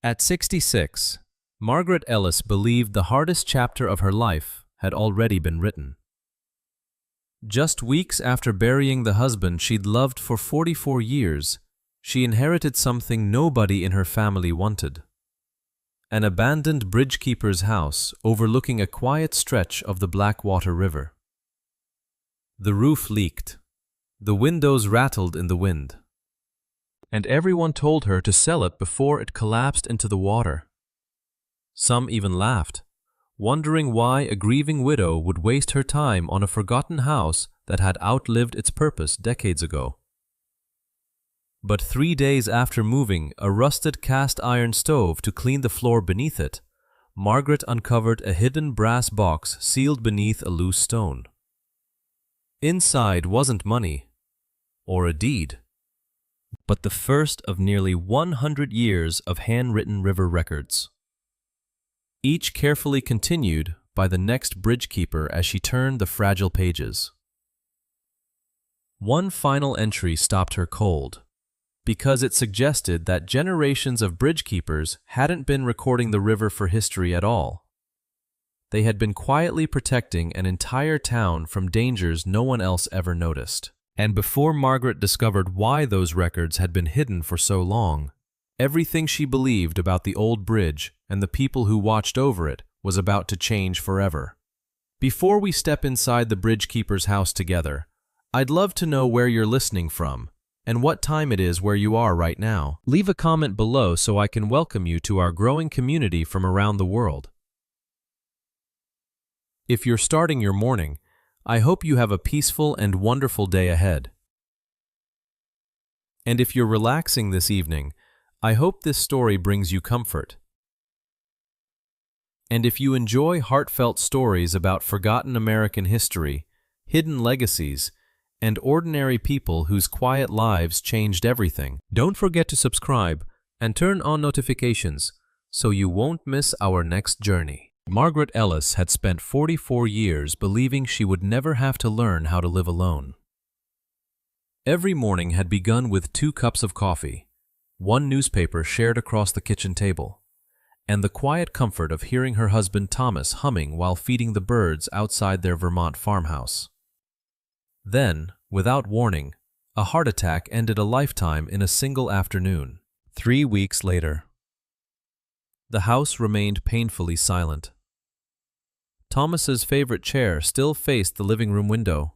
At 66, Margaret Ellis believed the hardest chapter of her life had already been written. Just weeks after burying the husband she'd loved for 44 years, she inherited something nobody in her family wanted: an abandoned bridgekeeper's house overlooking a quiet stretch of the Blackwater River. The roof leaked, the windows rattled in the wind, and everyone told her to sell it before it collapsed into the water. Some even laughed, wondering why a grieving widow would waste her time on a forgotten house that had outlived its purpose decades ago. But 3 days after moving a rusted cast-iron stove to clean the floor beneath it, Margaret uncovered a hidden brass box sealed beneath a loose stone. Inside wasn't money, or a deed, but the first of nearly 100 years of handwritten river records, each carefully continued by the next bridgekeeper as she turned the fragile pages. One final entry stopped her cold, because it suggested that generations of bridgekeepers hadn't been recording the river for history at all. They had been quietly protecting an entire town from dangers no one else ever noticed. And before Margaret discovered why those records had been hidden for so long, everything she believed about the old bridge and the people who watched over it was about to change forever. Before we step inside the bridgekeeper's house together, I'd love to know where you're listening from and what time it is where you are right now. Leave a comment below so I can welcome you to our growing community from around the world. If you're starting your morning, I hope you have a peaceful and wonderful day ahead. And if you're relaxing this evening, I hope this story brings you comfort. And if you enjoy heartfelt stories about forgotten American history, hidden legacies, and ordinary people whose quiet lives changed everything, don't forget to subscribe and turn on notifications so you won't miss our next journey. Margaret Ellis had spent 44 years believing she would never have to learn how to live alone. Every morning had begun with 2 cups of coffee, 1 newspaper shared across the kitchen table, and the quiet comfort of hearing her husband Thomas humming while feeding the birds outside their Vermont farmhouse. Then, without warning, a heart attack ended a lifetime in a single afternoon. 3 weeks later, the house remained painfully silent. Thomas's favorite chair still faced the living room window.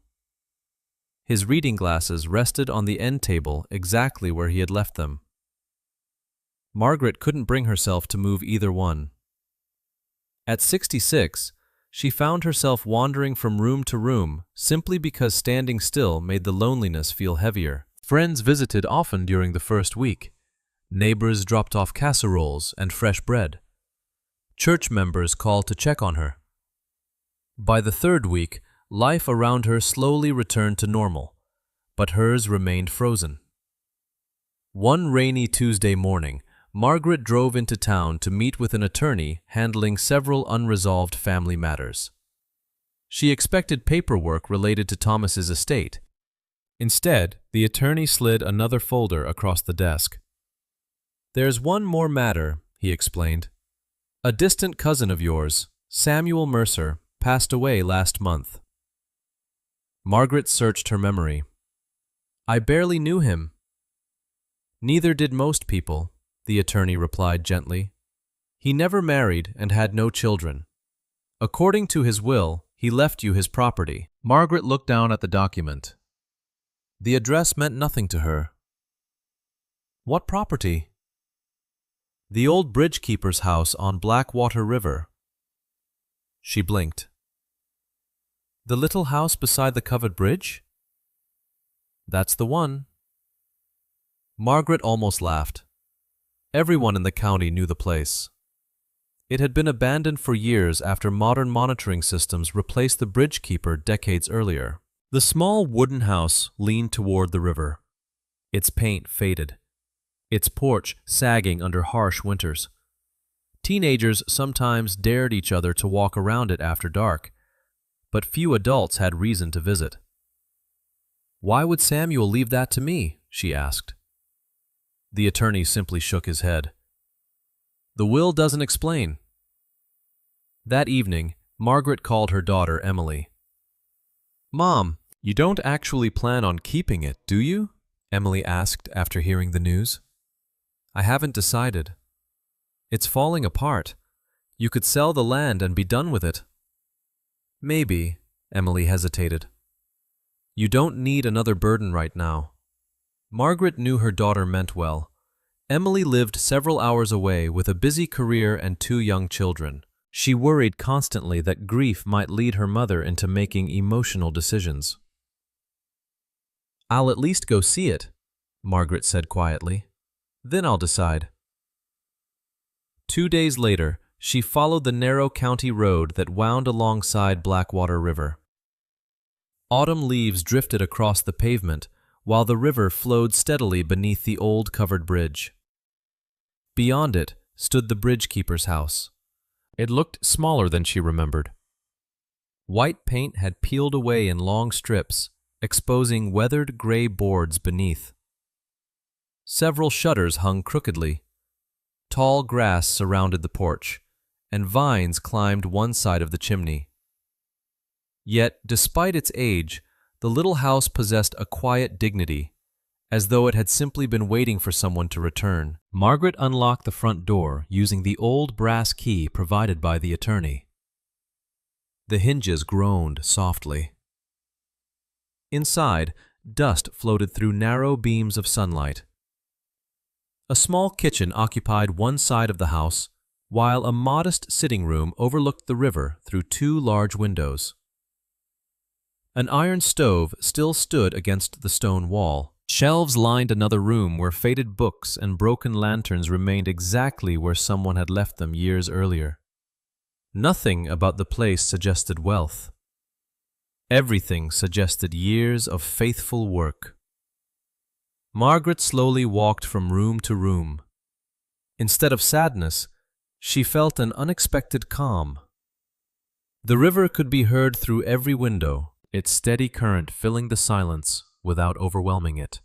His reading glasses rested on the end table exactly where he had left them. Margaret couldn't bring herself to move either one. At 66, she found herself wandering from room to room simply because standing still made the loneliness feel heavier. Friends visited often during the first week. Neighbors dropped off casseroles and fresh bread. Church members called to check on her. By the 3rd week, life around her slowly returned to normal, but hers remained frozen. One rainy Tuesday morning, Margaret drove into town to meet with an attorney handling several unresolved family matters. She expected paperwork related to Thomas's estate. Instead, the attorney slid another folder across the desk. "There's one more matter," he explained. "A distant cousin of yours, Samuel Mercer, passed away last month." Margaret searched her memory. "I barely knew him." "Neither did most people," the attorney replied gently. "He never married and had no children. According to his will, he left you his property." Margaret looked down at the document. The address meant nothing to her. "What property?" "The old bridgekeeper's house on Blackwater River." She blinked. "The little house beside the covered bridge?" "That's the one." Margaret almost laughed. Everyone in the county knew the place. It had been abandoned for years after modern monitoring systems replaced the bridgekeeper decades earlier. The small wooden house leaned toward the river, its paint faded, its porch sagging under harsh winters. Teenagers sometimes dared each other to walk around it after dark, but few adults had reason to visit. "Why would Samuel leave that to me?" she asked. The attorney simply shook his head. The will doesn't explain. That evening, Margaret called her daughter Emily. "Mom, you don't actually plan on keeping it, do you?" Emily asked after hearing the news. "I haven't decided. It's falling apart. You could sell the land and be done with it." "Maybe," Emily hesitated. "You don't need another burden right now." Margaret knew her daughter meant well. Emily lived several hours away with a busy career and 2 young children. She worried constantly that grief might lead her mother into making emotional decisions. "I'll at least go see it," Margaret said quietly. "Then I'll decide." 2 days later, she followed the narrow county road that wound alongside Blackwater River. Autumn leaves drifted across the pavement, while the river flowed steadily beneath the old covered bridge. Beyond it stood the bridge-keeper's house. It looked smaller than she remembered. White paint had peeled away in long strips, exposing weathered gray boards beneath. Several shutters hung crookedly. Tall grass surrounded the porch, and vines climbed one side of the chimney. Yet, despite its age, the little house possessed a quiet dignity, as though it had simply been waiting for someone to return. Margaret unlocked the front door using the old brass key provided by the attorney. The hinges groaned softly. Inside, dust floated through narrow beams of sunlight. A small kitchen occupied one side of the house, while a modest sitting room overlooked the river through 2 large windows. An iron stove still stood against the stone wall. Shelves lined another room where faded books and broken lanterns remained exactly where someone had left them years earlier. Nothing about the place suggested wealth. Everything suggested years of faithful work. Margaret slowly walked from room to room. Instead of sadness, she felt an unexpected calm. The river could be heard through every window, its steady current filling the silence without overwhelming it.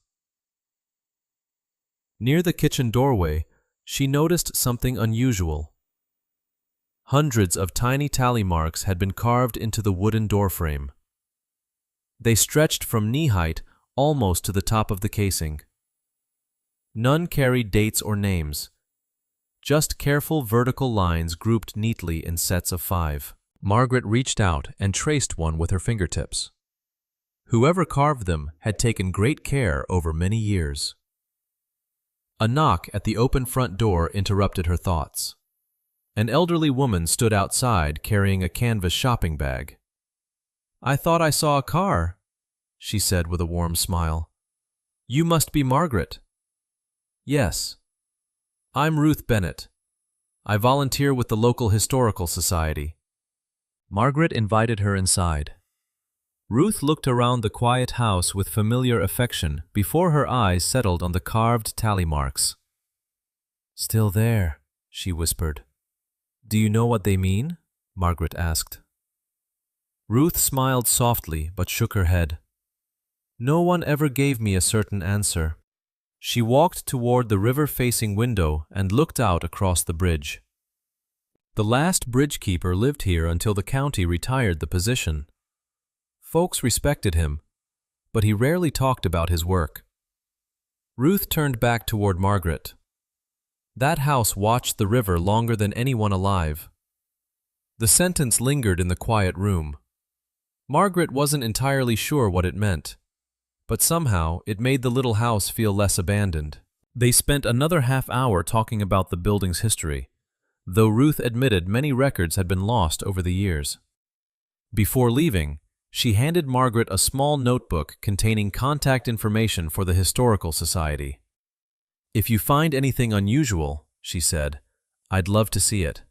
Near the kitchen doorway, she noticed something unusual. Hundreds of tiny tally marks had been carved into the wooden doorframe. They stretched from knee-height almost to the top of the casing. None carried dates or names, just careful vertical lines grouped neatly in sets of 5. Margaret reached out and traced one with her fingertips. Whoever carved them had taken great care over many years. A knock at the open front door interrupted her thoughts. An elderly woman stood outside carrying a canvas shopping bag. "I thought I saw a car," she said with a warm smile. "You must be Margaret." "Yes. I'm Ruth Bennett. I volunteer with the local historical society." Margaret invited her inside. Ruth looked around the quiet house with familiar affection before her eyes settled on the carved tally marks. "Still there," she whispered. "Do you know what they mean?" Margaret asked. Ruth smiled softly but shook her head. "No one ever gave me a certain answer." She walked toward the river-facing window and looked out across the bridge. The last bridge-keeper lived here until the county retired the position. Folks respected him, but he rarely talked about his work. Ruth turned back toward Margaret. That house watched the river longer than anyone alive. The sentence lingered in the quiet room. Margaret wasn't entirely sure what it meant, but somehow it made the little house feel less abandoned. They spent another half-hour talking about the building's history, though Ruth admitted many records had been lost over the years. Before leaving, she handed Margaret a small notebook containing contact information for the Historical Society. "If you find anything unusual," she said, "I'd love to see it."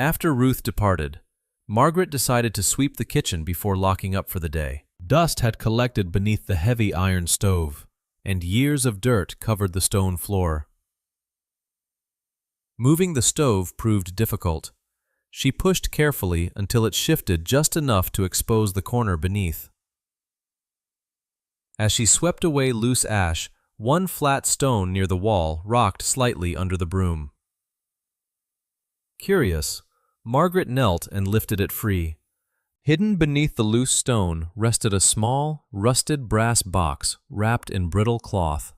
After Ruth departed, Margaret decided to sweep the kitchen before locking up for the day. Dust had collected beneath the heavy iron stove, and years of dirt covered the stone floor. Moving the stove proved difficult. She pushed carefully until it shifted just enough to expose the corner beneath. As she swept away loose ash, one flat stone near the wall rocked slightly under the broom. Curious, Margaret knelt and lifted it free. Hidden beneath the loose stone rested a small, rusted brass box wrapped in brittle cloth.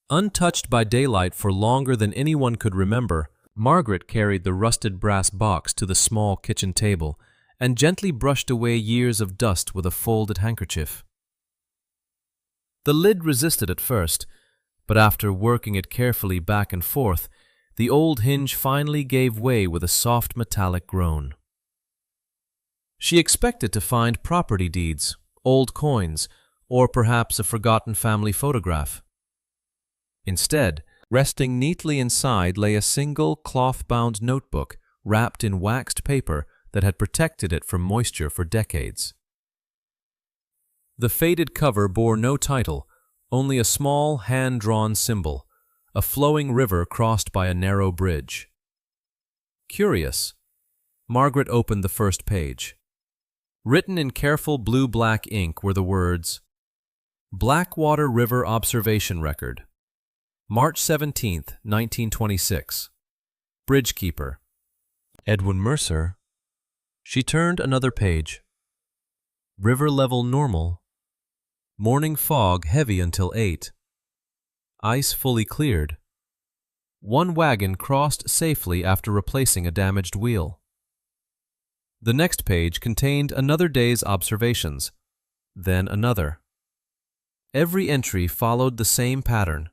Untouched by daylight for longer than anyone could remember, Margaret carried the rusted brass box to the small kitchen table and gently brushed away years of dust with a folded handkerchief. The lid resisted at first, but after working it carefully back and forth, the old hinge finally gave way with a soft metallic groan. She expected to find property deeds, old coins, or perhaps a forgotten family photograph. Instead, resting neatly inside lay a single cloth-bound notebook wrapped in waxed paper that had protected it from moisture for decades. The faded cover bore no title, only a small hand-drawn symbol, a flowing river crossed by a narrow bridge. Curious, Margaret opened the first page. Written in careful blue-black ink were the words, "Blackwater River Observation Record. March 17, 1926. Bridgekeeper. Edwin Mercer." She turned another page. "River level normal. Morning fog heavy until 8. Ice fully cleared. One wagon crossed safely after replacing a damaged wheel." The next page contained another day's observations, then another. Every entry followed the same pattern: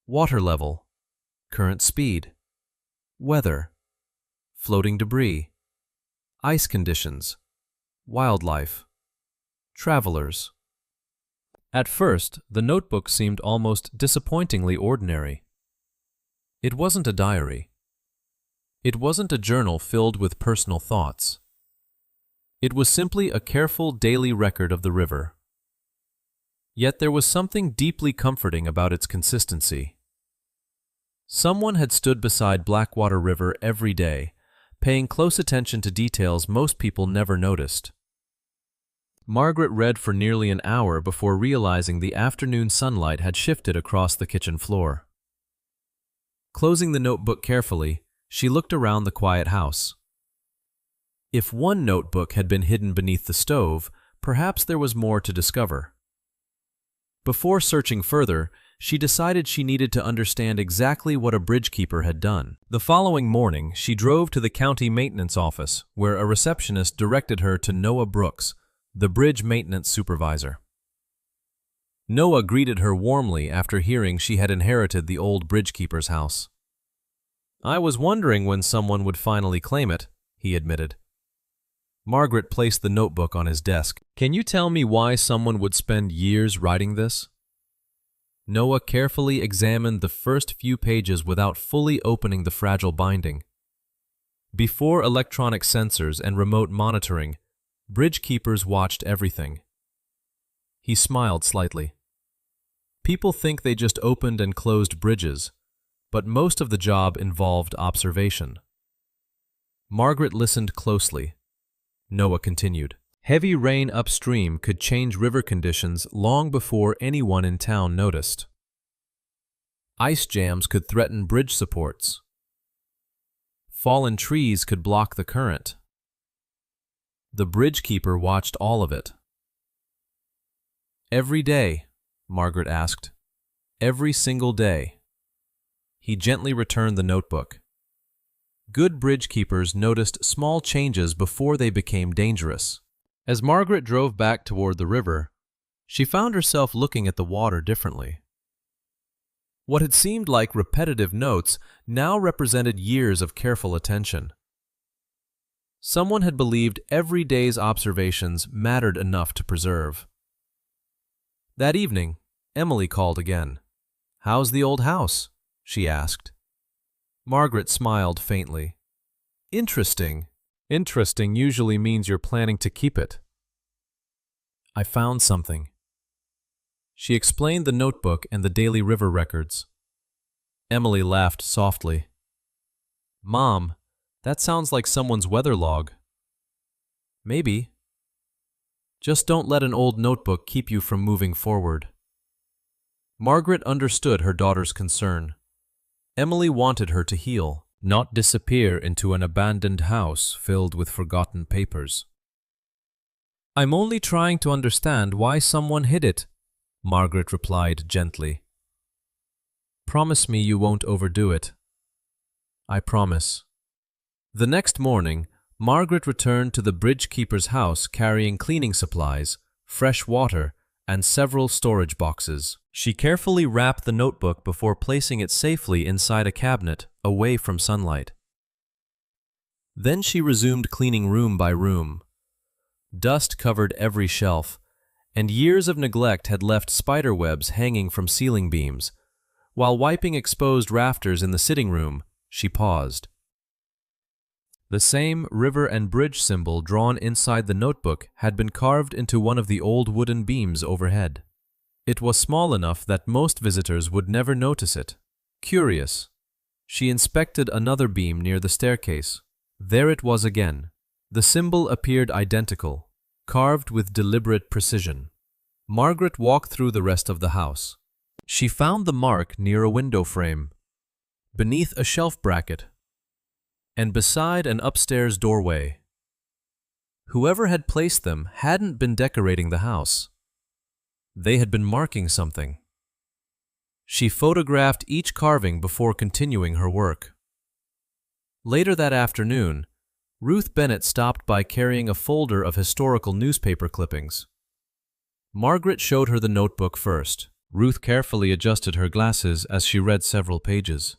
water level, current speed, weather, floating debris, ice conditions, wildlife, travelers. At first, the notebook seemed almost disappointingly ordinary. It wasn't a diary. It wasn't a journal filled with personal thoughts. It was simply a careful daily record of the river. Yet there was something deeply comforting about its consistency. Someone had stood beside Blackwater River every day, paying close attention to details most people never noticed. Margaret read for nearly an hour before realizing the afternoon sunlight had shifted across the kitchen floor. Closing the notebook carefully, she looked around the quiet house. If one notebook had been hidden beneath the stove, perhaps there was more to discover. Before searching further, she decided she needed to understand exactly what a bridgekeeper had done. The following morning, she drove to the county maintenance office, where a receptionist directed her to Noah Brooks, the bridge maintenance supervisor. Noah greeted her warmly after hearing she had inherited the old bridgekeeper's house. "I was wondering when someone would finally claim it," he admitted. Margaret placed the notebook on his desk. "Can you tell me why someone would spend years writing this?" Noah carefully examined the first few pages without fully opening the fragile binding. Before electronic sensors and remote monitoring, bridgekeepers watched everything. He smiled slightly. People think they just opened and closed bridges, but most of the job involved observation. Margaret listened closely. Noah continued. Heavy rain upstream could change river conditions long before anyone in town noticed. Ice jams could threaten bridge supports. Fallen trees could block the current. The bridgekeeper watched all of it. "Every day?" Margaret asked. "Every single day." He gently returned the notebook. Good bridgekeepers noticed small changes before they became dangerous. As Margaret drove back toward the river, she found herself looking at the water differently. What had seemed like repetitive notes now represented years of careful attention. Someone had believed every day's observations mattered enough to preserve. That evening, Emily called again. "How's the old house?" she asked. Margaret smiled faintly. "Interesting. Interesting usually means you're planning to keep it." "I found something." She explained the notebook and the daily river records. Emily laughed softly. "Mom, that sounds like someone's weather log." "Maybe. Just don't let an old notebook keep you from moving forward." Margaret understood her daughter's concern. Emily wanted her to heal, not disappear into an abandoned house filled with forgotten papers. "I'm only trying to understand why someone hid it," Margaret replied gently. "Promise me you won't overdo it." "I promise." The next morning, Margaret returned to the bridge keeper's house carrying cleaning supplies, fresh water, and several storage boxes. She carefully wrapped the notebook before placing it safely inside a cabinet, away from sunlight. Then she resumed cleaning room by room. Dust covered every shelf, and years of neglect had left spider webs hanging from ceiling beams. While wiping exposed rafters in the sitting room, she paused. The same river and bridge symbol drawn inside the notebook had been carved into one of the old wooden beams overhead. It was small enough that most visitors would never notice it. Curious, she inspected another beam near the staircase. There it was again. The symbol appeared identical, carved with deliberate precision. Margaret walked through the rest of the house. She found the mark near a window frame, beneath a shelf bracket, and beside an upstairs doorway. Whoever had placed them hadn't been decorating the house. They had been marking something. She photographed each carving before continuing her work. Later that afternoon, Ruth Bennett stopped by carrying a folder of historical newspaper clippings. Margaret showed her the notebook first. Ruth carefully adjusted her glasses as she read several pages.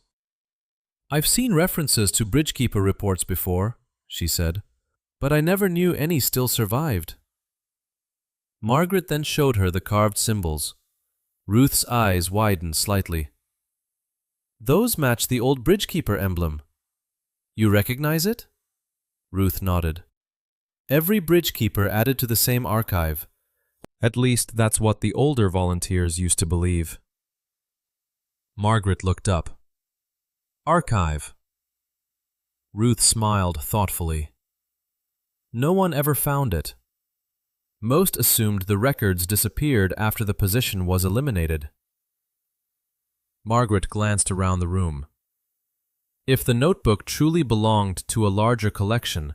"I've seen references to bridgekeeper reports before," she said, "but I never knew any still survived." Margaret then showed her the carved symbols. Ruth's eyes widened slightly. "Those match the old bridgekeeper emblem. You recognize it?" Ruth nodded. "Every bridgekeeper added to the same archive. At least that's what the older volunteers used to believe." Margaret looked up. "Archive." Ruth smiled thoughtfully. "No one ever found it. Most assumed the records disappeared after the position was eliminated." Margaret glanced around the room. If the notebook truly belonged to a larger collection,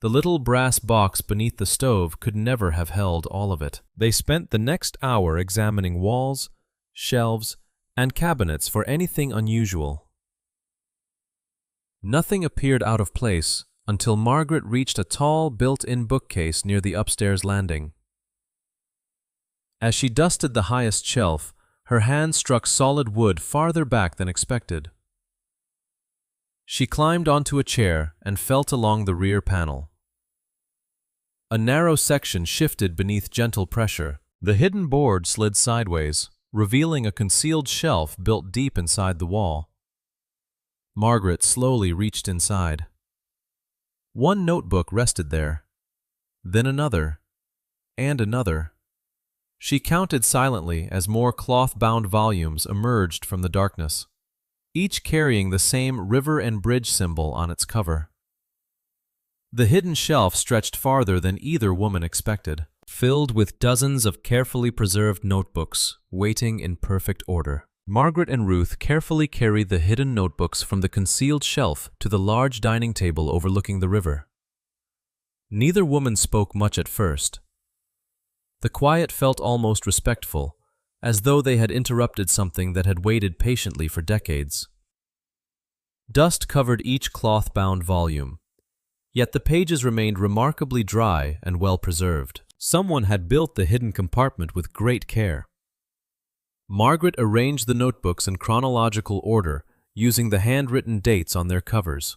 the little brass box beneath the stove could never have held all of it. They spent the next hour examining walls, shelves, and cabinets for anything unusual. Nothing appeared out of place until Margaret reached a tall, built-in bookcase near the upstairs landing. As she dusted the highest shelf, her hand struck solid wood farther back than expected. She climbed onto a chair and felt along the rear panel. A narrow section shifted beneath gentle pressure. The hidden board slid sideways, revealing a concealed shelf built deep inside the wall. Margaret slowly reached inside. One notebook rested there, then another, and another. She counted silently as more cloth-bound volumes emerged from the darkness, each carrying the same river and bridge symbol on its cover. The hidden shelf stretched farther than either woman expected, filled with dozens of carefully preserved notebooks waiting in perfect order. Margaret and Ruth carefully carried the hidden notebooks from the concealed shelf to the large dining table overlooking the river. Neither woman spoke much at first. The quiet felt almost respectful, as though they had interrupted something that had waited patiently for decades. Dust covered each cloth-bound volume, yet the pages remained remarkably dry and well-preserved. Someone had built the hidden compartment with great care. Margaret arranged the notebooks in chronological order, using the handwritten dates on their covers.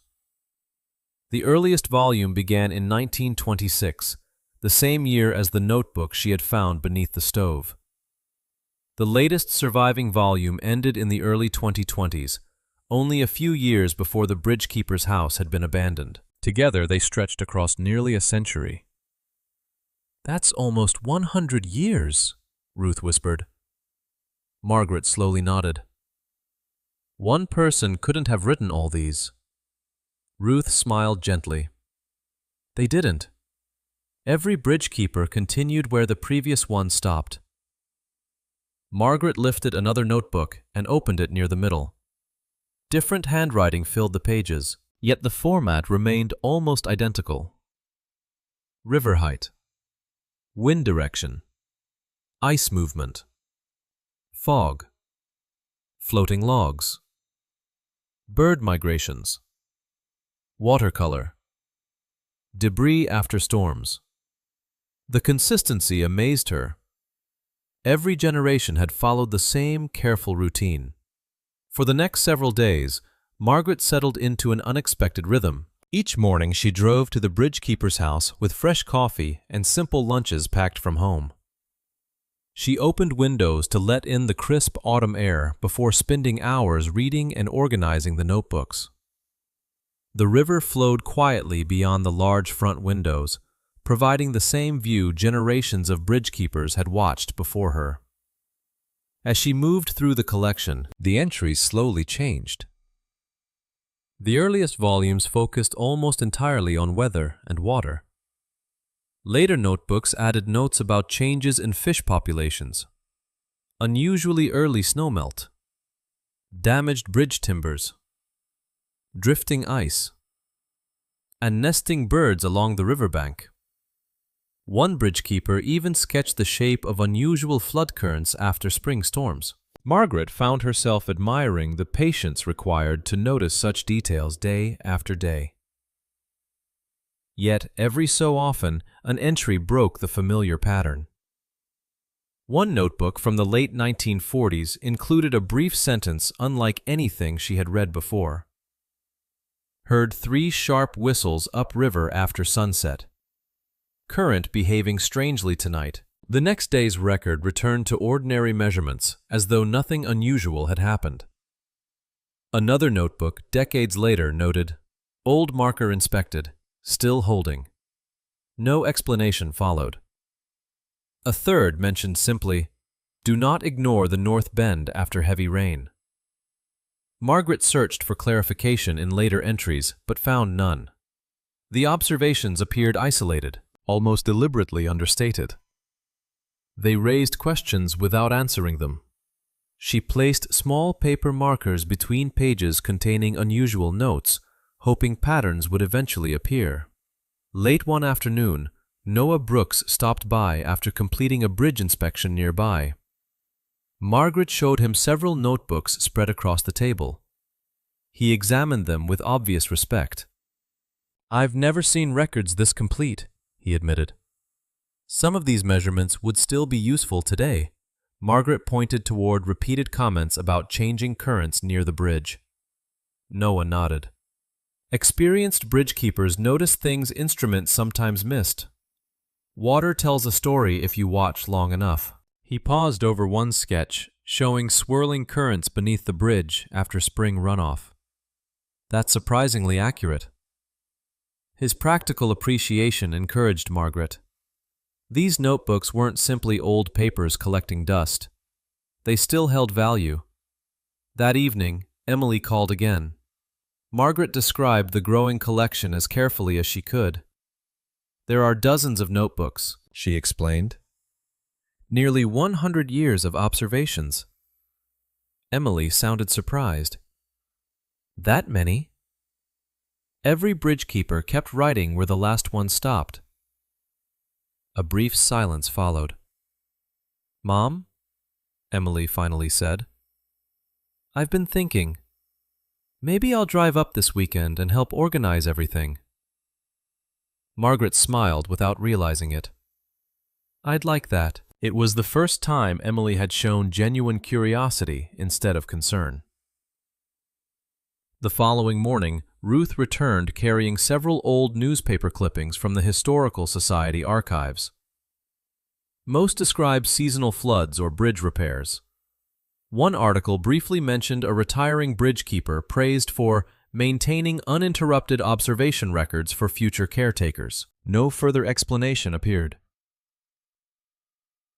The earliest volume began in 1926, the same year as the notebook she had found beneath the stove. The latest surviving volume ended in the early 2020s, only a few years before the bridgekeeper's house had been abandoned. Together, they stretched across nearly a century. "That's almost 100 years," Ruth whispered. Margaret slowly nodded. "One person couldn't have written all these." Ruth smiled gently. "They didn't. Every bridgekeeper continued where the previous one stopped." Margaret lifted another notebook and opened it near the middle. Different handwriting filled the pages, yet the format remained almost identical. River height, wind direction, ice movement, fog, floating logs, bird migrations, watercolor, debris after storms. The consistency amazed her. Every generation had followed the same careful routine. For the next several days, Margaret settled into an unexpected rhythm. Each morning she drove to the bridge keeper's house with fresh coffee and simple lunches packed from home. She opened windows to let in the crisp autumn air before spending hours reading and organizing the notebooks. The river flowed quietly beyond the large front windows, providing the same view generations of bridge keepers had watched before her. As she moved through the collection, the entries slowly changed. The earliest volumes focused almost entirely on weather and water. Later notebooks added notes about changes in fish populations, unusually early snowmelt, damaged bridge timbers, drifting ice, and nesting birds along the riverbank. One bridgekeeper even sketched the shape of unusual flood currents after spring storms. Margaret found herself admiring the patience required to notice such details day after day. Yet, every so often, an entry broke the familiar pattern. One notebook from the late 1940s included a brief sentence unlike anything she had read before. Heard 3 sharp whistles upriver after sunset. Current behaving strangely tonight. The next day's record returned to ordinary measurements, as though nothing unusual had happened. Another notebook, decades later, noted, "Old marker inspected, still holding." No explanation followed. A third mentioned simply, "Do not ignore the north bend after heavy rain." Margaret searched for clarification in later entries, but found none. The observations appeared isolated, almost deliberately understated. They raised questions without answering them. She placed small paper markers between pages containing unusual notes, hoping patterns would eventually appear. Late one afternoon, Noah Brooks stopped by after completing a bridge inspection nearby. Margaret showed him several notebooks spread across the table. He examined them with obvious respect. "I've never seen records this complete," he admitted. Some of these measurements would still be useful today. Margaret pointed toward repeated comments about changing currents near the bridge. Noah nodded. Experienced bridge keepers noticed things instruments sometimes missed. Water tells a story if you watch long enough. He paused over one sketch, showing swirling currents beneath the bridge after spring runoff. That's surprisingly accurate. His practical appreciation encouraged Margaret. These notebooks weren't simply old papers collecting dust. They still held value. That evening, Emily called again. Margaret described the growing collection as carefully as she could. "There are dozens of notebooks," she explained. "Nearly 100 years of observations." Emily sounded surprised. "That many?" Every bridgekeeper kept writing where the last one stopped. A brief silence followed. "Mom?" Emily finally said. "I've been thinking. Maybe I'll drive up this weekend and help organize everything." Margaret smiled without realizing it. "I'd like that." It was the first time Emily had shown genuine curiosity instead of concern. The following morning, Ruth returned carrying several old newspaper clippings from the Historical Society archives. Most described seasonal floods or bridge repairs. One article briefly mentioned a retiring bridgekeeper praised for maintaining uninterrupted observation records for future caretakers. No further explanation appeared.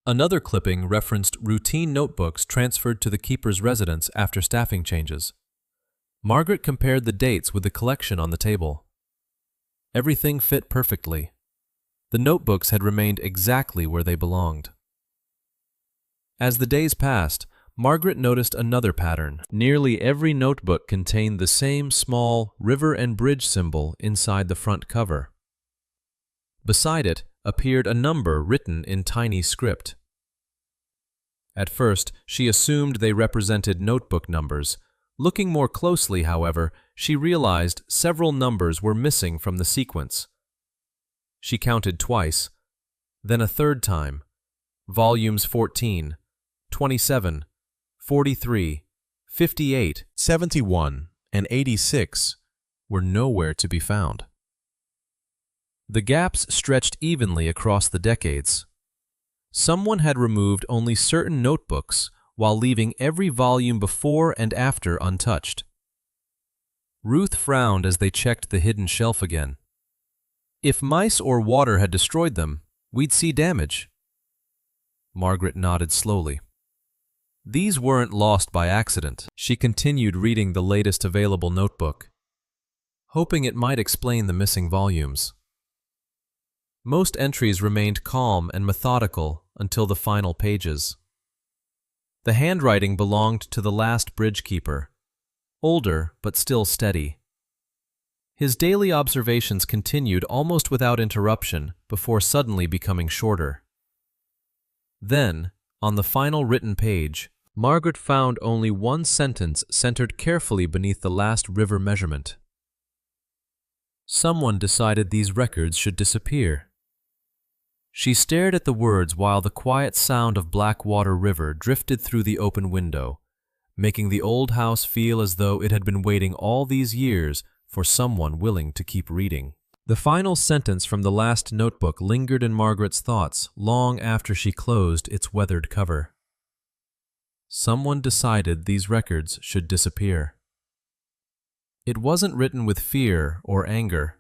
Another clipping referenced routine notebooks transferred to the keeper's residence after staffing changes. Margaret compared the dates with the collection on the table. Everything fit perfectly. The notebooks had remained exactly where they belonged. As the days passed, Margaret noticed another pattern. Nearly every notebook contained the same small river and bridge symbol inside the front cover. Beside it appeared a number written in tiny script. At first, she assumed they represented notebook numbers. Looking more closely, however, she realized several numbers were missing from the sequence. She counted twice, then a third time. Volumes 14, 27, 43, 58, 71, and 86 were nowhere to be found. The gaps stretched evenly across the decades. Someone had removed only certain notebooks while leaving every volume before and after untouched. Ruth frowned as they checked the hidden shelf again. If mice or water had destroyed them, we'd see damage. Margaret nodded slowly. These weren't lost by accident. She continued reading the latest available notebook, hoping it might explain the missing volumes. Most entries remained calm and methodical until the final pages. The handwriting belonged to the last bridge keeper, older but still steady. His daily observations continued almost without interruption before suddenly becoming shorter. Then, on the final written page, Margaret found only one sentence centered carefully beneath the last river measurement. Someone decided these records should disappear. She stared at the words while the quiet sound of Blackwater River drifted through the open window, making the old house feel as though it had been waiting all these years for someone willing to keep reading. The final sentence from the last notebook lingered in Margaret's thoughts long after she closed its weathered cover. Someone decided these records should disappear. It wasn't written with fear or anger.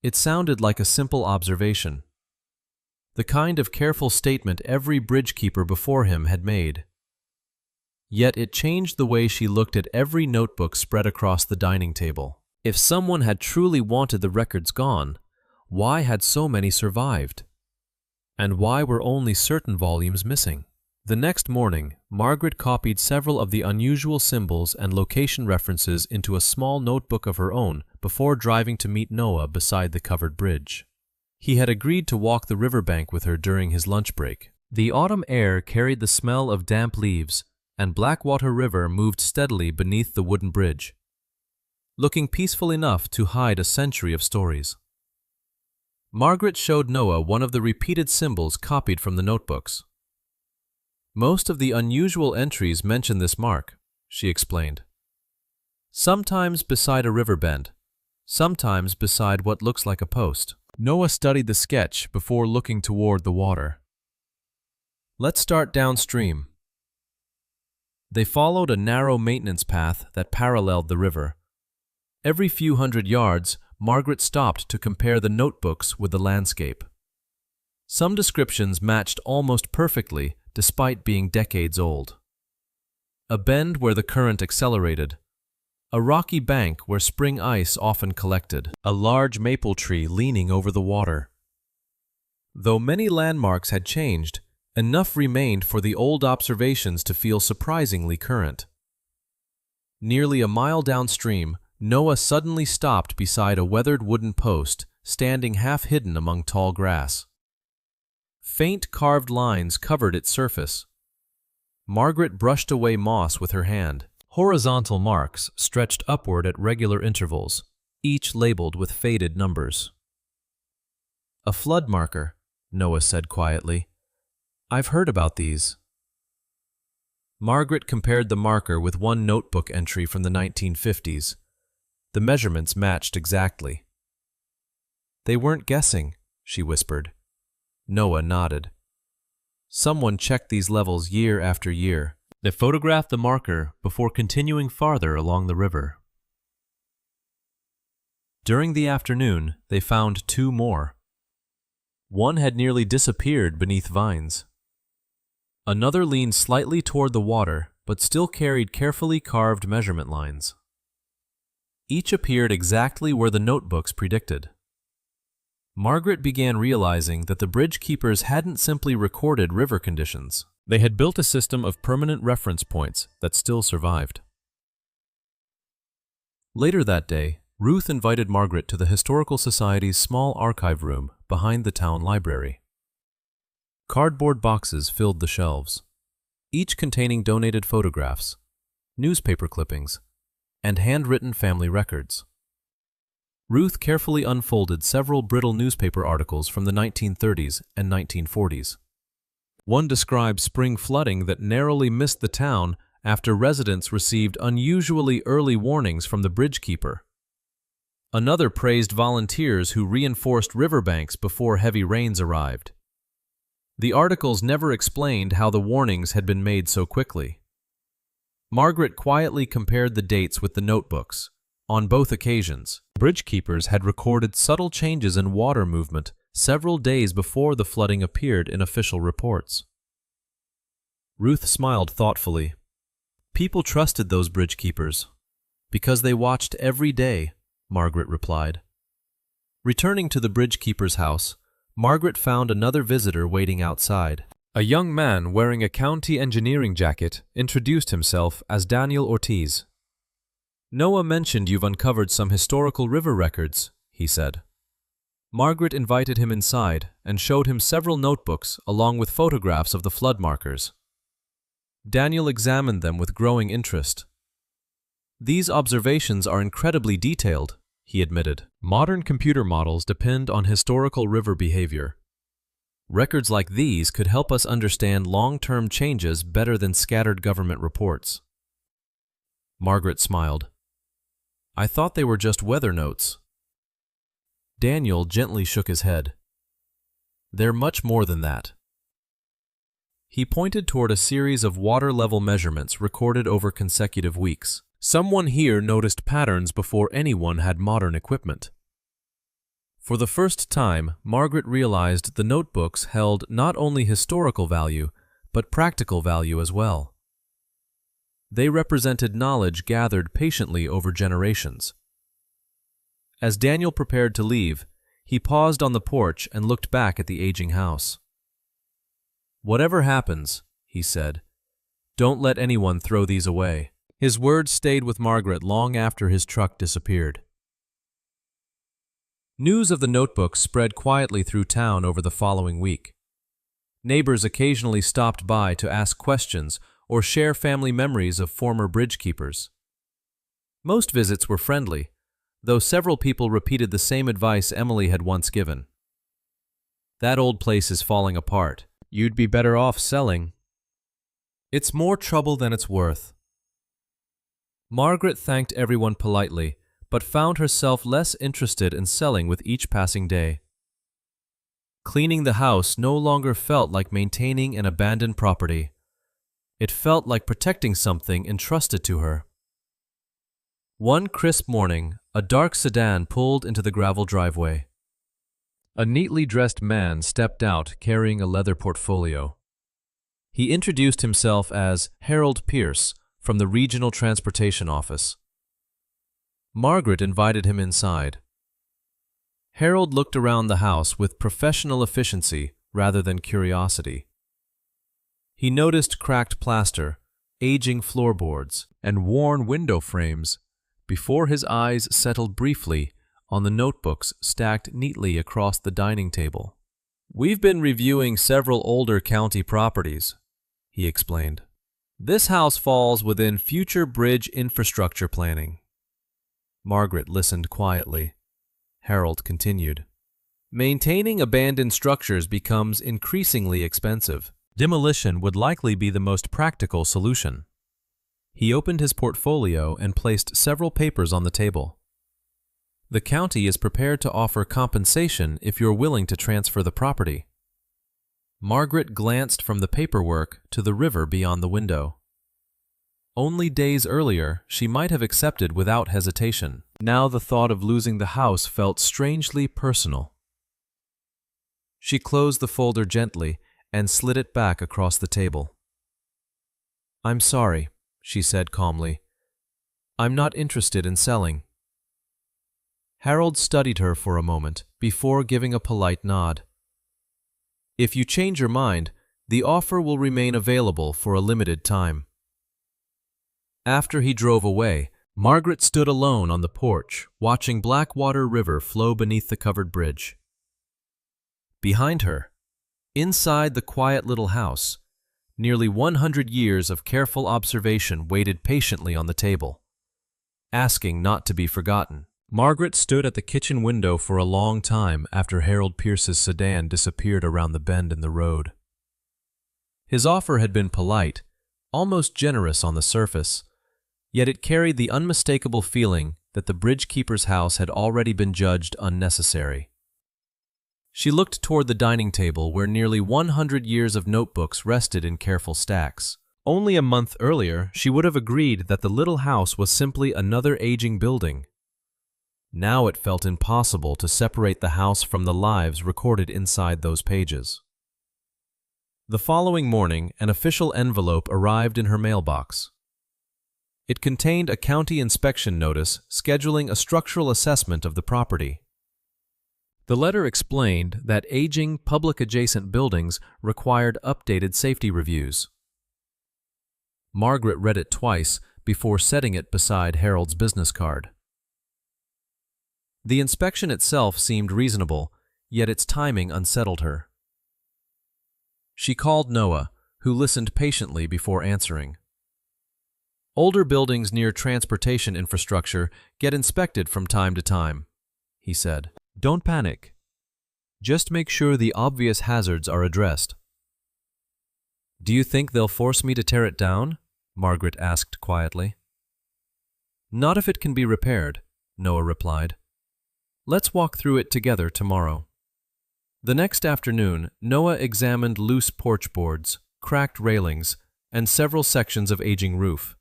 It sounded like a simple observation, the kind of careful statement every bridgekeeper before him had made. Yet it changed the way she looked at every notebook spread across the dining table. If someone had truly wanted the records gone, why had so many survived? And why were only certain volumes missing? The next morning, Margaret copied several of the unusual symbols and location references into a small notebook of her own before driving to meet Noah beside the covered bridge. He had agreed to walk the riverbank with her during his lunch break. The autumn air carried the smell of damp leaves, and Blackwater River moved steadily beneath the wooden bridge, looking peaceful enough to hide a century of stories. Margaret showed Noah one of the repeated symbols copied from the notebooks. Most of the unusual entries mention this mark, she explained. Sometimes beside a river bend, sometimes beside what looks like a post. Noah studied the sketch before looking toward the water. Let's start downstream. They followed a narrow maintenance path that paralleled the river. Every few hundred yards, Margaret stopped to compare the notebooks with the landscape. Some descriptions matched almost perfectly, despite being decades old. A bend where the current accelerated, a rocky bank where spring ice often collected, a large maple tree leaning over the water. Though many landmarks had changed, enough remained for the old observations to feel surprisingly current. Nearly a mile downstream, Noah suddenly stopped beside a weathered wooden post, standing half hidden among tall grass. Faint carved lines covered its surface. Margaret brushed away moss with her hand. Horizontal marks stretched upward at regular intervals, each labeled with faded numbers. A flood marker, Noah said quietly. I've heard about these. Margaret compared the marker with one notebook entry from the 1950s. The measurements matched exactly. They weren't guessing, she whispered. Noah nodded. Someone checked these levels year after year. They photographed the marker before continuing farther along the river. During the afternoon, they found two more. One had nearly disappeared beneath vines. Another leaned slightly toward the water, but still carried carefully carved measurement lines. Each appeared exactly where the notebooks predicted. Margaret began realizing that the bridge keepers hadn't simply recorded river conditions. They had built a system of permanent reference points that still survived. Later that day, Ruth invited Margaret to the Historical Society's small archive room behind the town library. Cardboard boxes filled the shelves, each containing donated photographs, newspaper clippings, and handwritten family records. Ruth carefully unfolded several brittle newspaper articles from the 1930s and 1940s. One described spring flooding that narrowly missed the town after residents received unusually early warnings from the bridgekeeper. Another praised volunteers who reinforced riverbanks before heavy rains arrived. The articles never explained how the warnings had been made so quickly. Margaret quietly compared the dates with the notebooks. On both occasions, bridgekeepers had recorded subtle changes in water movement several days before the flooding appeared in official reports. Ruth smiled thoughtfully. People trusted those bridgekeepers because they watched every day, Margaret replied. Returning to the bridgekeeper's house, Margaret found another visitor waiting outside. A young man wearing a county engineering jacket introduced himself as Daniel Ortiz. "Noah mentioned you've uncovered some historical river records," he said. Margaret invited him inside and showed him several notebooks along with photographs of the flood markers. Daniel examined them with growing interest. "These observations are incredibly detailed," he admitted. "Modern computer models depend on historical river behavior. Records like these could help us understand long-term changes better than scattered government reports." Margaret smiled. "I thought they were just weather notes." Daniel gently shook his head. "They're much more than that." He pointed toward a series of water level measurements recorded over consecutive weeks. Someone here noticed patterns before anyone had modern equipment. For the first time, Margaret realized the notebooks held not only historical value, but practical value as well. They represented knowledge gathered patiently over generations. As Daniel prepared to leave, he paused on the porch and looked back at the aging house. "Whatever happens," he said, "don't let anyone throw these away." His words stayed with Margaret long after his truck disappeared. News of the notebooks spread quietly through town over the following week. Neighbors occasionally stopped by to ask questions or share family memories of former bridgekeepers. Most visits were friendly, though several people repeated the same advice Emily had once given. "That old place is falling apart. You'd be better off selling. It's more trouble than it's worth." Margaret thanked everyone politely, but found herself less interested in selling with each passing day. Cleaning the house no longer felt like maintaining an abandoned property. It felt like protecting something entrusted to her. One crisp morning, a dark sedan pulled into the gravel driveway. A neatly dressed man stepped out carrying a leather portfolio. He introduced himself as Harold Pierce from the Regional Transportation Office. Margaret invited him inside. Harold looked around the house with professional efficiency rather than curiosity. He noticed cracked plaster, aging floorboards, and worn window frames before his eyes settled briefly on the notebooks stacked neatly across the dining table. "We've been reviewing several older county properties," he explained. "This house falls within future bridge infrastructure planning." Margaret listened quietly. Harold continued. "Maintaining abandoned structures becomes increasingly expensive. Demolition would likely be the most practical solution." He opened his portfolio and placed several papers on the table. "The county is prepared to offer compensation if you're willing to transfer the property." Margaret glanced from the paperwork to the river beyond the window. Only days earlier, she might have accepted without hesitation. Now the thought of losing the house felt strangely personal. She closed the folder gently and slid it back across the table. "I'm sorry," she said calmly. "I'm not interested in selling." Harold studied her for a moment before giving a polite nod. "If you change your mind, The offer will remain available for a limited time. After he drove away, Margaret stood alone on the porch, watching Blackwater River flow beneath the covered bridge. Behind her, inside the quiet little house, nearly 100 years of careful observation waited patiently on the table, asking not to be forgotten. Margaret stood at the kitchen window for a long time after Harold Pierce's sedan disappeared around the bend in the road. His offer had been polite, almost generous on the surface, yet it carried the unmistakable feeling that the bridge-keeper's house had already been judged unnecessary. She looked toward the dining table where nearly 100 years of notebooks rested in careful stacks. Only a month earlier, she would have agreed that the little house was simply another aging building. Now it felt impossible to separate the house from the lives recorded inside those pages. The following morning, an official envelope arrived in her mailbox. It contained a county inspection notice scheduling a structural assessment of the property. The letter explained that aging public-adjacent buildings required updated safety reviews. Margaret read it twice before setting it beside Harold's business card. The inspection itself seemed reasonable, yet its timing unsettled her. She called Noah, who listened patiently before answering. Older buildings near transportation infrastructure get inspected from time to time, he said. Don't panic. Just make sure the obvious hazards are addressed. Do you think they'll force me to tear it down? Margaret asked quietly. Not if it can be repaired, Noah replied. Let's walk through it together tomorrow. The next afternoon, Noah examined loose porch boards, cracked railings, and several sections of aging roof.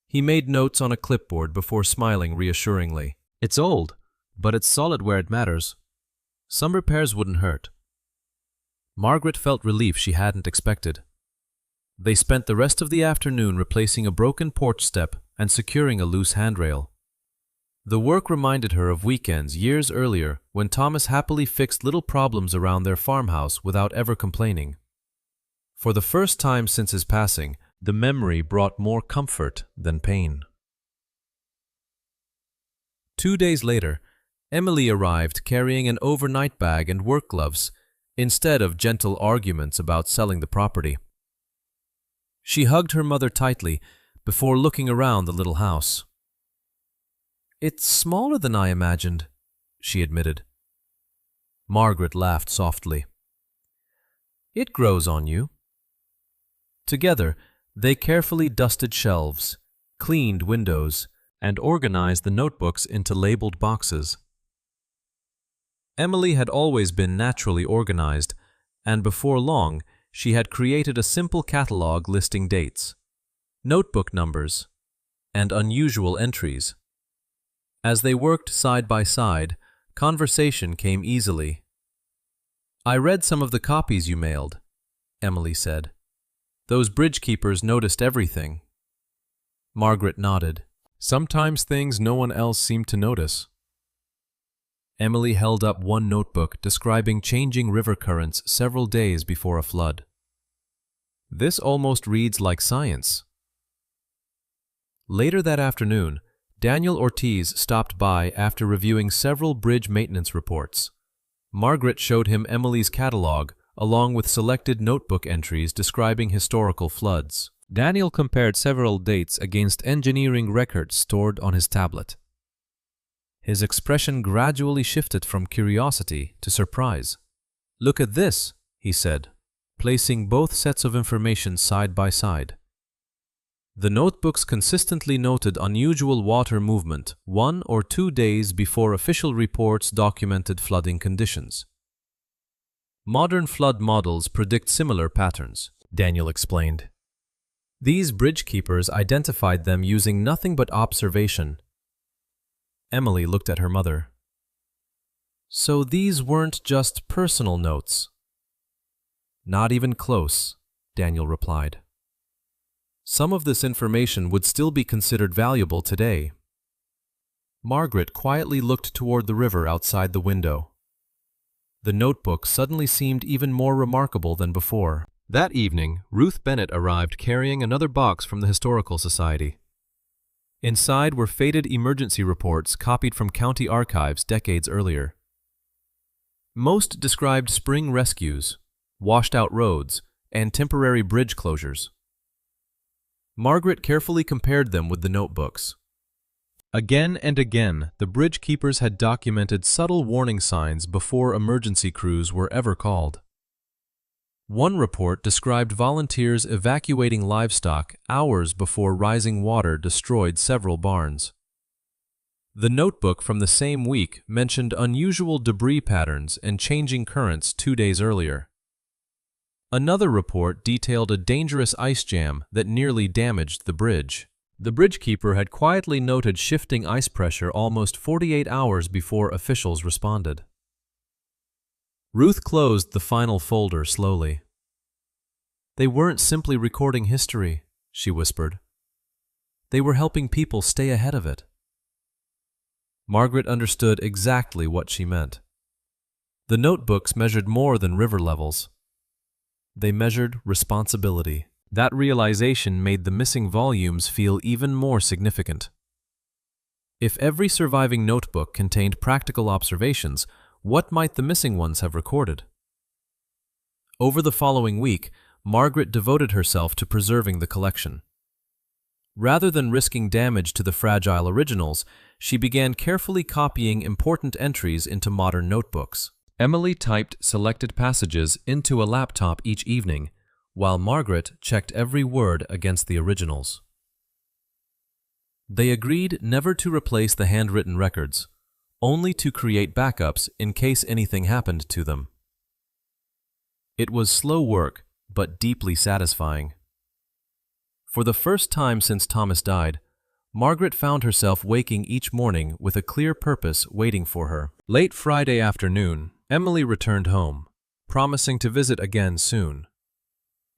He made notes on a clipboard before smiling reassuringly. It's old, but it's solid where it matters. Some repairs wouldn't hurt. Margaret felt relief she hadn't expected. They spent the rest of the afternoon replacing a broken porch step and securing a loose handrail. The work reminded her of weekends years earlier when Thomas happily fixed little problems around their farmhouse without ever complaining. For the first time since his passing, the memory brought more comfort than pain. 2 days later, Emily arrived carrying an overnight bag and work gloves instead of gentle arguments about selling the property. She hugged her mother tightly before looking around the little house. It's smaller than I imagined, she admitted. Margaret laughed softly. It grows on you. Together, they carefully dusted shelves, cleaned windows, and organized the notebooks into labeled boxes. Emily had always been naturally organized, and before long, she had created a simple catalog listing dates, notebook numbers, and unusual entries. As they worked side by side, conversation came easily. I read some of the copies you mailed, Emily said. Those bridge keepers noticed everything. Margaret nodded. Sometimes things no one else seemed to notice. Emily held up one notebook describing changing river currents several days before a flood. This almost reads like science. Later that afternoon, Daniel Ortiz stopped by after reviewing several bridge maintenance reports. Margaret showed him Emily's catalog, along with selected notebook entries describing historical floods. Daniel compared several dates against engineering records stored on his tablet. His expression gradually shifted from curiosity to surprise. Look at this, he said, placing both sets of information side by side. The notebooks consistently noted unusual water movement 1 or 2 days before official reports documented flooding conditions. Modern flood models predict similar patterns, Daniel explained. These bridge keepers identified them using nothing but observation. Emily looked at her mother. So these weren't just personal notes? Not even close, Daniel replied. Some of this information would still be considered valuable today. Margaret quietly looked toward the river outside the window. The notebook suddenly seemed even more remarkable than before. That evening, Ruth Bennett arrived carrying another box from the Historical Society. Inside were faded emergency reports copied from county archives decades earlier. Most described spring rescues, washed-out roads, and temporary bridge closures. Margaret carefully compared them with the notebooks. Again and again, the bridge keepers had documented subtle warning signs before emergency crews were ever called. One report described volunteers evacuating livestock hours before rising water destroyed several barns. The notebook from the same week mentioned unusual debris patterns and changing currents 2 days earlier. Another report detailed a dangerous ice jam that nearly damaged the bridge. The bridge keeper had quietly noted shifting ice pressure almost 48 hours before officials responded. Ruth closed the final folder slowly. They weren't simply recording history, she whispered. They were helping people stay ahead of it. Margaret understood exactly what she meant. The notebooks measured more than river levels. They measured responsibility. That realization made the missing volumes feel even more significant. If every surviving notebook contained practical observations, what might the missing ones have recorded? Over the following week, Margaret devoted herself to preserving the collection. Rather than risking damage to the fragile originals, she began carefully copying important entries into modern notebooks. Emily typed selected passages into a laptop each evening, while Margaret checked every word against the originals. They agreed never to replace the handwritten records, only to create backups in case anything happened to them. It was slow work, but deeply satisfying. For the first time since Thomas died, Margaret found herself waking each morning with a clear purpose waiting for her. Late Friday afternoon, Emily returned home, promising to visit again soon.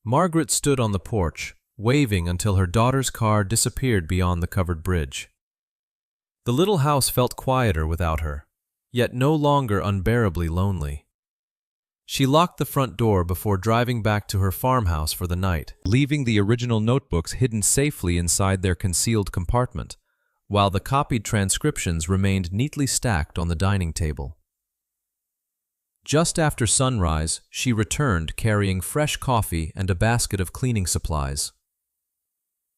Margaret stood on the porch, waving until her daughter's car disappeared beyond the covered bridge. The little house felt quieter without her, yet no longer unbearably lonely. She locked the front door before driving back to her farmhouse for the night, leaving the original notebooks hidden safely inside their concealed compartment, while the copied transcriptions remained neatly stacked on the dining table. Just after sunrise, she returned carrying fresh coffee and a basket of cleaning supplies.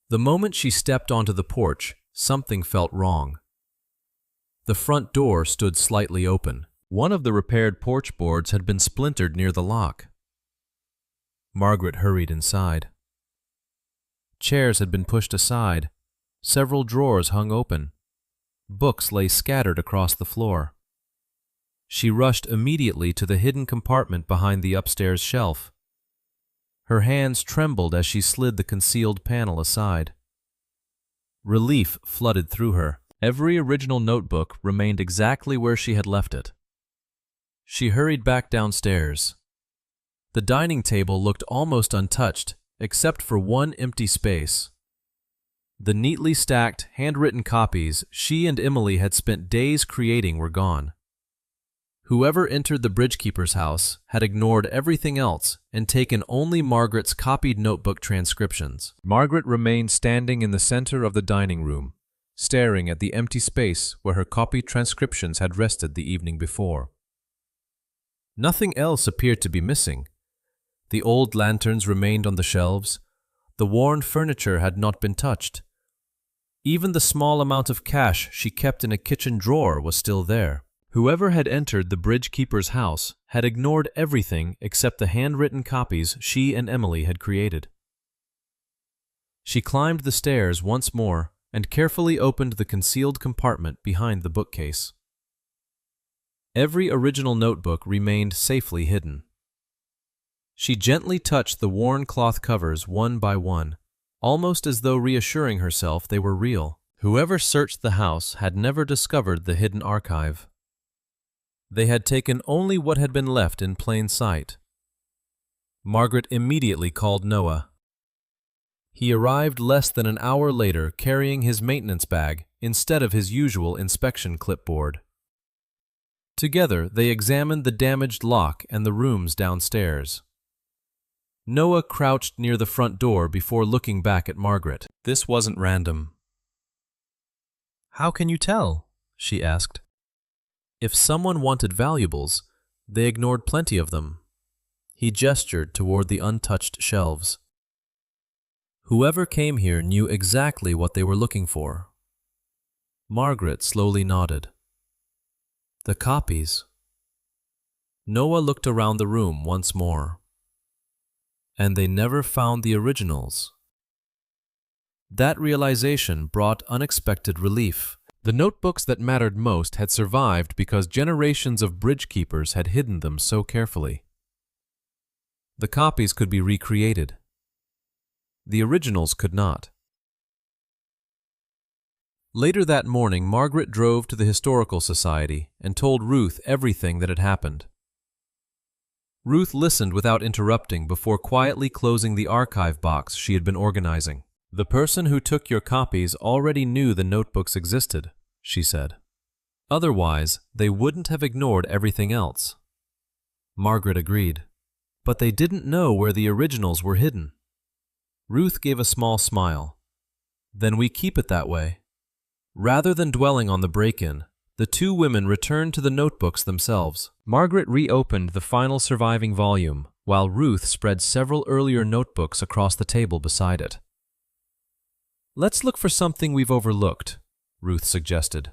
The moment she stepped onto the porch, something felt wrong. The front door stood slightly open. One of the repaired porch boards had been splintered near the lock. Margaret hurried inside. Chairs had been pushed aside. Several drawers hung open. Books lay scattered across the floor. She rushed immediately to the hidden compartment behind the upstairs shelf. Her hands trembled as she slid the concealed panel aside. Relief flooded through her. Every original notebook remained exactly where she had left it. She hurried back downstairs. The dining table looked almost untouched, except for one empty space. The neatly stacked, handwritten copies she and Emily had spent days creating were gone. Whoever entered the bridgekeeper's house had ignored everything else and taken only Margaret's copied notebook transcriptions. Margaret remained standing in the center of the dining room, staring at the empty space where her copied transcriptions had rested the evening before. Nothing else appeared to be missing. The old lanterns remained on the shelves. The worn furniture had not been touched. Even the small amount of cash she kept in a kitchen drawer was still there. Whoever had entered the bridgekeeper's house had ignored everything except the handwritten copies she and Emily had created. She climbed the stairs once more and carefully opened the concealed compartment behind the bookcase. Every original notebook remained safely hidden. She gently touched the worn cloth covers one by one, almost as though reassuring herself they were real. Whoever searched the house had never discovered the hidden archive. They had taken only what had been left in plain sight. Margaret immediately called Noah. He arrived less than an hour later carrying his maintenance bag instead of his usual inspection clipboard. Together, they examined the damaged lock and the rooms downstairs. Noah crouched near the front door before looking back at Margaret. This wasn't random. "How can you tell?" she asked. If someone wanted valuables, they ignored plenty of them. He gestured toward the untouched shelves. Whoever came here knew exactly what they were looking for. Margaret slowly nodded. The copies. Noah looked around the room once more. And they never found the originals. That realization brought unexpected relief. The notebooks that mattered most had survived because generations of bridge keepers had hidden them so carefully. The copies could be recreated. The originals could not. Later that morning, Margaret drove to the Historical Society and told Ruth everything that had happened. Ruth listened without interrupting before quietly closing the archive box she had been organizing. "The person who took your copies already knew the notebooks existed," she said. "Otherwise, they wouldn't have ignored everything else." Margaret agreed. But they didn't know where the originals were hidden. Ruth gave a small smile. "Then we keep it that way." Rather than dwelling on the break-in, the two women returned to the notebooks themselves. Margaret reopened the final surviving volume, while Ruth spread several earlier notebooks across the table beside it. "Let's look for something we've overlooked," Ruth suggested.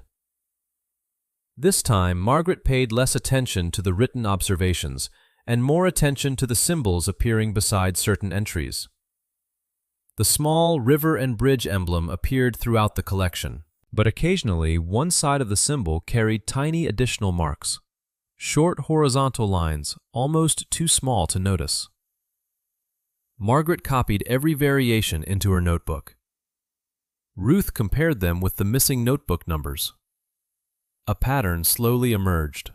This time, Margaret paid less attention to the written observations and more attention to the symbols appearing beside certain entries. The small river and bridge emblem appeared throughout the collection, but occasionally one side of the symbol carried tiny additional marks, short horizontal lines almost too small to notice. Margaret copied every variation into her notebook. Ruth compared them with the missing notebook numbers. A pattern slowly emerged.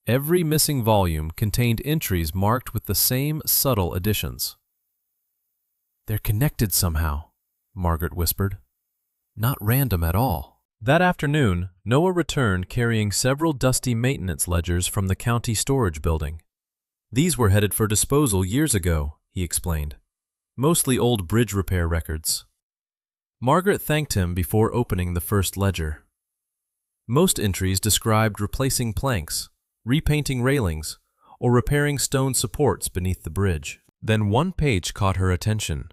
Every missing volume contained entries marked with the same subtle additions. "They're connected somehow," Margaret whispered. "Not random at all." That afternoon, Noah returned carrying several dusty maintenance ledgers from the county storage building. "These were headed for disposal years ago," he explained. "Mostly old bridge repair records." Margaret thanked him before opening the first ledger. Most entries described replacing planks, repainting railings, or repairing stone supports beneath the bridge. Then one page caught her attention.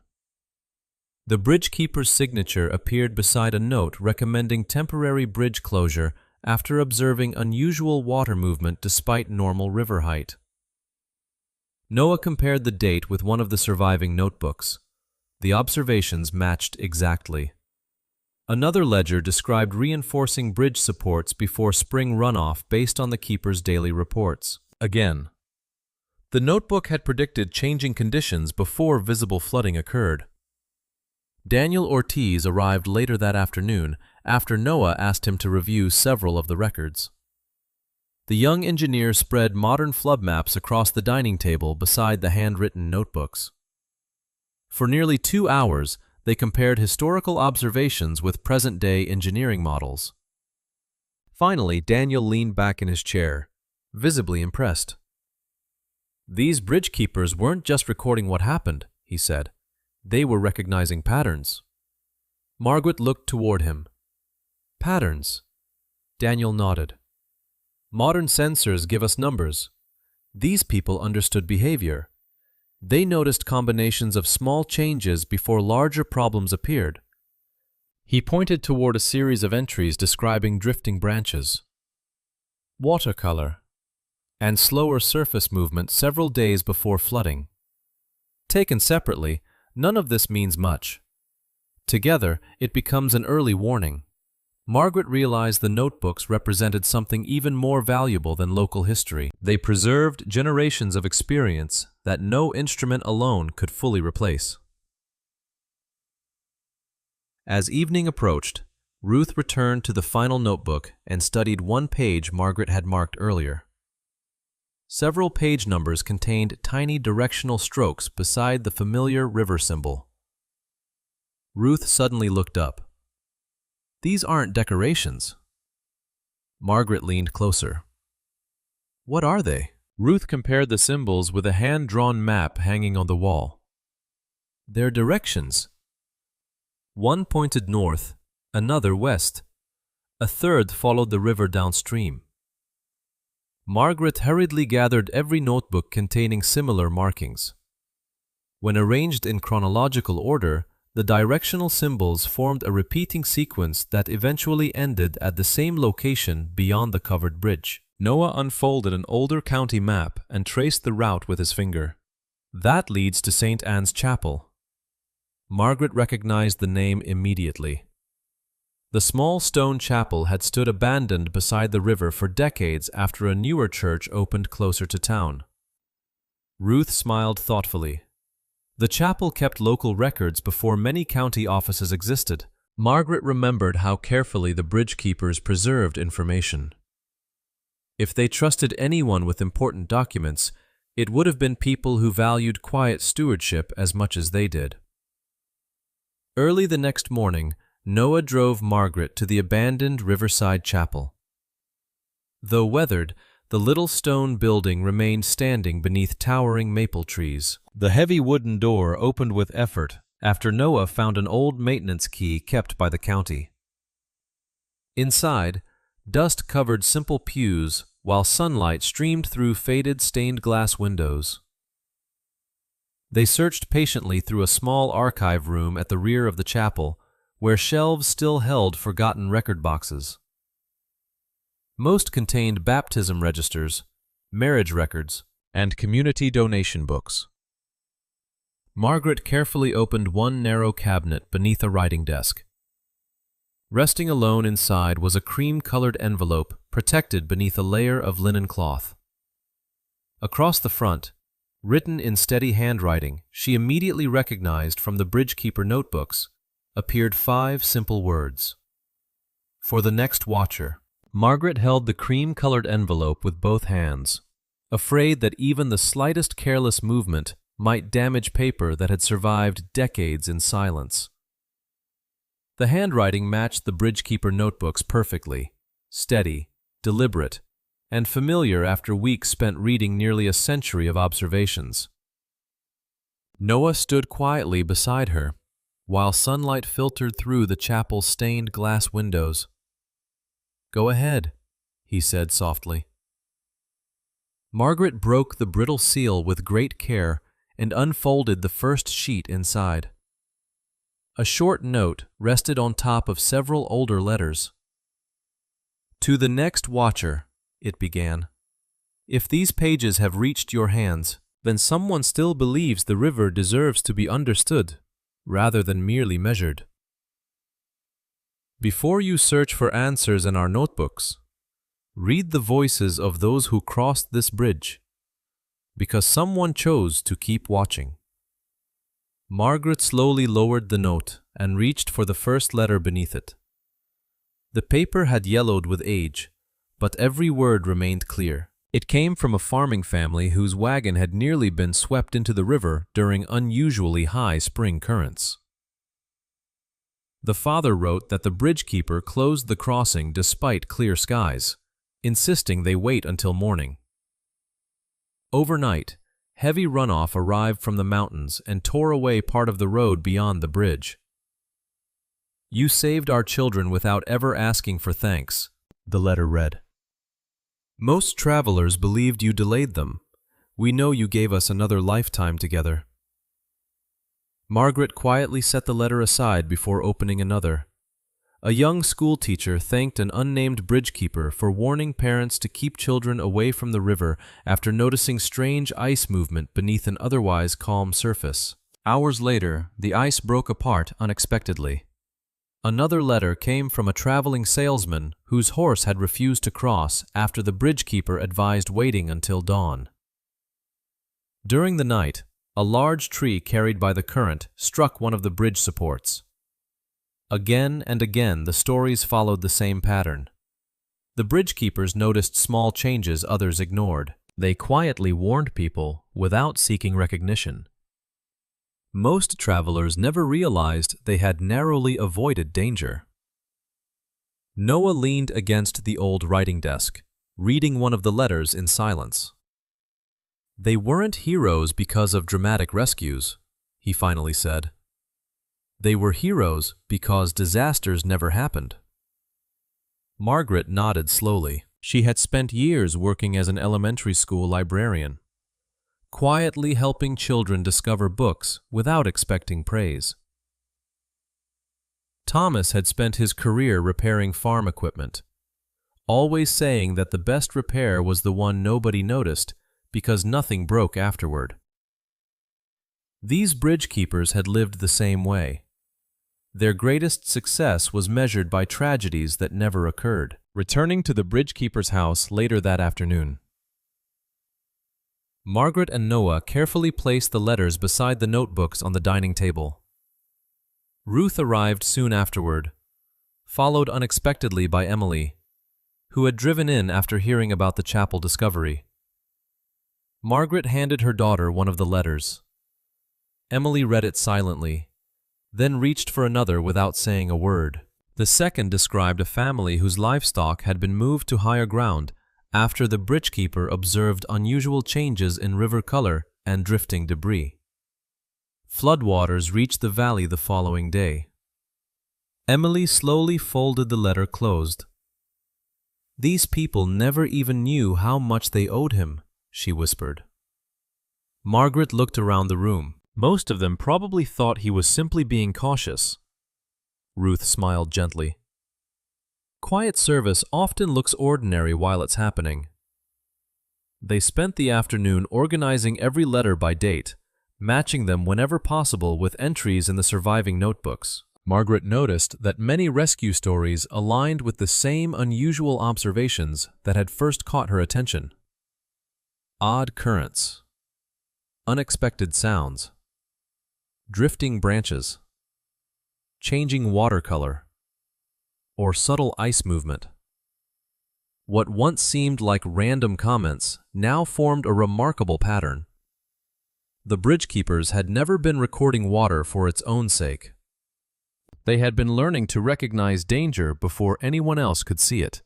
The bridge keeper's signature appeared beside a note recommending temporary bridge closure after observing unusual water movement despite normal river height. Noah compared the date with one of the surviving notebooks. The observations matched exactly. Another ledger described reinforcing bridge supports before spring runoff based on the keeper's daily reports. Again, the notebook had predicted changing conditions before visible flooding occurred. Daniel Ortiz arrived later that afternoon after Noah asked him to review several of the records. The young engineer spread modern flood maps across the dining table beside the handwritten notebooks. For nearly 2 hours, they compared historical observations with present-day engineering models. Finally, Daniel leaned back in his chair, visibly impressed. "These bridge keepers weren't just recording what happened," he said. "They were recognizing patterns." Margaret looked toward him. "Patterns?" Daniel nodded. "Modern sensors give us numbers. These people understood behavior. They noticed combinations of small changes before larger problems appeared." He pointed toward a series of entries describing drifting branches, watercolor, and slower surface movement several days before flooding. Taken separately, none of this means much. Together, it becomes an early warning. Margaret realized the notebooks represented something even more valuable than local history. They preserved generations of experience that no instrument alone could fully replace. As evening approached, Ruth returned to the final notebook and studied one page Margaret had marked earlier. Several page numbers contained tiny directional strokes beside the familiar river symbol. Ruth suddenly looked up. "These aren't decorations." Margaret leaned closer. "What are they?" Ruth compared the symbols with a hand-drawn map hanging on the wall. their directions. One pointed north, another west. A third followed the river downstream. Margaret hurriedly gathered every notebook containing similar markings. When arranged in chronological order, the directional symbols formed a repeating sequence that eventually ended at the same location beyond the covered bridge. Noah unfolded an older county map and traced the route with his finger. That leads to St. Anne's Chapel. Margaret recognized the name immediately. The small stone chapel had stood abandoned beside the river for decades after a newer church opened closer to town. Ruth smiled thoughtfully. The chapel kept local records before many county offices existed. Margaret remembered how carefully the bridge keepers preserved information. If they trusted anyone with important documents, it would have been people who valued quiet stewardship as much as they did. Early the next morning, Noah drove Margaret to the abandoned riverside chapel. Though weathered, the little stone building remained standing beneath towering maple trees. The heavy wooden door opened with effort after Noah found an old maintenance key kept by the county. Inside, dust covered simple pews while sunlight streamed through faded stained glass windows. They searched patiently through a small archive room at the rear of the chapel, where shelves still held forgotten record boxes. Most contained baptism registers, marriage records, and community donation books. Margaret carefully opened one narrow cabinet beneath a writing desk. Resting alone inside was a cream-colored envelope protected beneath a layer of linen cloth. Across the front, written in steady handwriting she immediately recognized from the bridgekeeper notebooks, appeared 5 simple words. For the next watcher. Margaret held the cream-colored envelope with both hands, afraid that even the slightest careless movement might damage paper that had survived decades in silence. The handwriting matched the bridgekeeper notebooks perfectly, steady, deliberate, and familiar after weeks spent reading nearly a century of observations. Noah stood quietly beside her, while sunlight filtered through the chapel's stained glass windows. "Go ahead," he said softly. Margaret broke the brittle seal with great care and unfolded the first sheet inside. A short note rested on top of several older letters. "To the next watcher," it began. "If these pages have reached your hands, then someone still believes the river deserves to be understood, rather than merely measured. Before you search for answers in our notebooks, read the voices of those who crossed this bridge, because someone chose to keep watching." Margaret slowly lowered the note and reached for the first letter beneath it. The paper had yellowed with age, but every word remained clear. It came from a farming family whose wagon had nearly been swept into the river during unusually high spring currents. The father wrote that the bridgekeeper closed the crossing despite clear skies, insisting they wait until morning. Overnight, heavy runoff arrived from the mountains and tore away part of the road beyond the bridge. "You saved our children without ever asking for thanks," the letter read. "Most travelers believed you delayed them. We know you gave us another lifetime together." Margaret quietly set the letter aside before opening another. A young schoolteacher thanked an unnamed bridgekeeper for warning parents to keep children away from the river after noticing strange ice movement beneath an otherwise calm surface. Hours later, the ice broke apart unexpectedly. Another letter came from a traveling salesman whose horse had refused to cross after the bridgekeeper advised waiting until dawn. During the night, a large tree carried by the current struck one of the bridge supports. Again and again the stories followed the same pattern. The bridgekeepers noticed small changes others ignored. They quietly warned people without seeking recognition. Most travelers never realized they had narrowly avoided danger. Noah leaned against the old writing desk, reading one of the letters in silence. "They weren't heroes because of dramatic rescues," he finally said. They were heroes because disasters never happened. Margaret nodded slowly. She had spent years working as an elementary school librarian, quietly helping children discover books without expecting praise. Thomas had spent his career repairing farm equipment, always saying that the best repair was the one nobody noticed because nothing broke afterward. These bridge keepers had lived the same way. Their greatest success was measured by tragedies that never occurred. Returning to the bridge keeper's house later that afternoon, Margaret and Noah carefully placed the letters beside the notebooks on the dining table. Ruth arrived soon afterward, followed unexpectedly by Emily, who had driven in after hearing about the chapel discovery. Margaret handed her daughter one of the letters. Emily read it silently, then reached for another without saying a word. The second described a family whose livestock had been moved to higher ground after the bridge keeper observed unusual changes in river color and drifting debris. Floodwaters reached the valley the following day. Emily slowly folded the letter closed. These people never even knew how much they owed him, she whispered. Margaret looked around the room. Most of them probably thought he was simply being cautious. Ruth smiled gently. Quiet service often looks ordinary while it's happening. They spent the afternoon organizing every letter by date, matching them whenever possible with entries in the surviving notebooks. Margaret noticed that many rescue stories aligned with the same unusual observations that had first caught her attention. Odd currents, unexpected sounds, drifting branches, changing water color, or subtle ice movement. What once seemed like random comments now formed a remarkable pattern. The bridge keepers had never been recording water for its own sake. They had been learning to recognize danger before anyone else could see it.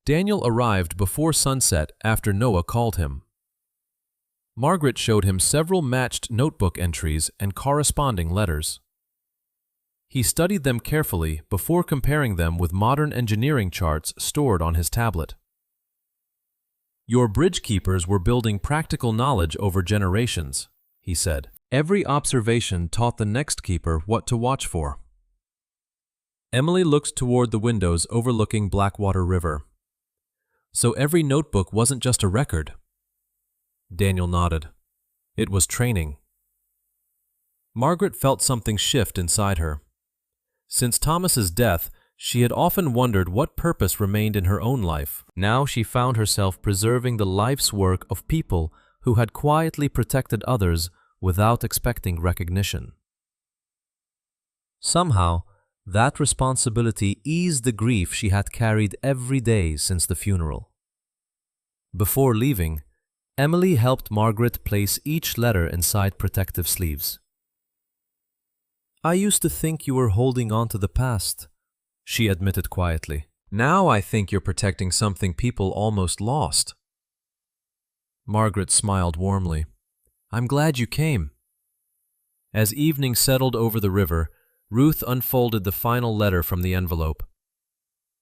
Daniel arrived before sunset after Noah called him. Margaret showed him several matched notebook entries and corresponding letters. He studied them carefully before comparing them with modern engineering charts stored on his tablet. Your bridge keepers were building practical knowledge over generations, he said. Every observation taught the next keeper what to watch for. Emily looked toward the windows overlooking Blackwater River. So every notebook wasn't just a record. Daniel nodded. It was training. Margaret felt something shift inside her. Since Thomas's death, she had often wondered what purpose remained in her own life. Now she found herself preserving the life's work of people who had quietly protected others without expecting recognition. Somehow, that responsibility eased the grief she had carried every day since the funeral. Before leaving, Emily helped Margaret place each letter inside protective sleeves. I used to think you were holding on to the past, she admitted quietly. Now I think you're protecting something people almost lost. Margaret smiled warmly. I'm glad you came. As evening settled over the river, Ruth unfolded the final letter from the envelope.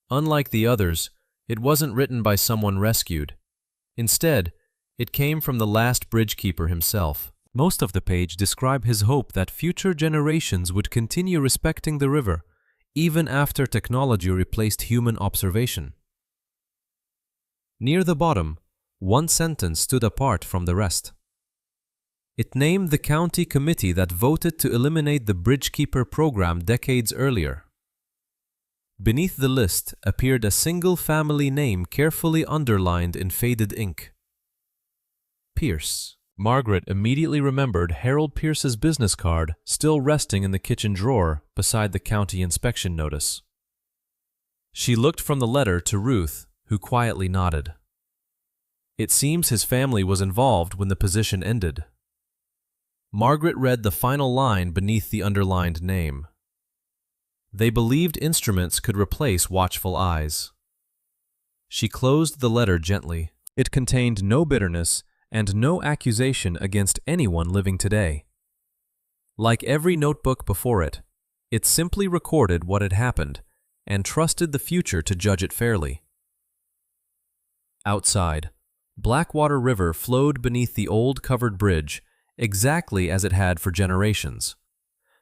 Unlike the others, it wasn't written by someone rescued. Instead, it came from the last bridge keeper himself. Most of the page described his hope that future generations would continue respecting the river, even after technology replaced human observation. Near the bottom, one sentence stood apart from the rest. It named the county committee that voted to eliminate the Bridgekeeper program decades earlier. Beneath the list appeared a single family name carefully underlined in faded ink. Pierce. Margaret immediately remembered Harold Pierce's business card still resting in the kitchen drawer beside the county inspection notice. She looked from the letter to Ruth, who quietly nodded. It seems his family was involved when the position ended. Margaret read the final line beneath the underlined name. They believed instruments could replace watchful eyes. She closed the letter gently. It contained no bitterness and no accusation against anyone living today. Like every notebook before it, it simply recorded what had happened and trusted the future to judge it fairly. Outside, Blackwater River flowed beneath the old covered bridge exactly as it had for generations,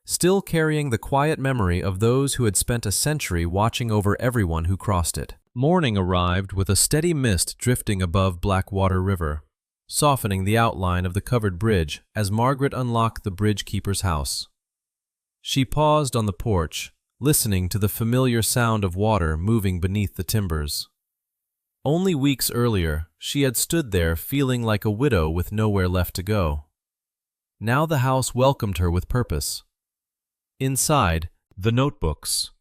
still carrying the quiet memory of those who had spent a century watching over everyone who crossed it. Morning arrived with a steady mist drifting above Blackwater River, softening the outline of the covered bridge as Margaret unlocked the bridge keeper's house. She paused on the porch, listening to the familiar sound of water moving beneath the timbers. Only weeks earlier, she had stood there feeling like a widow with nowhere left to go. Now the house welcomed her with purpose. Inside, the notebooks,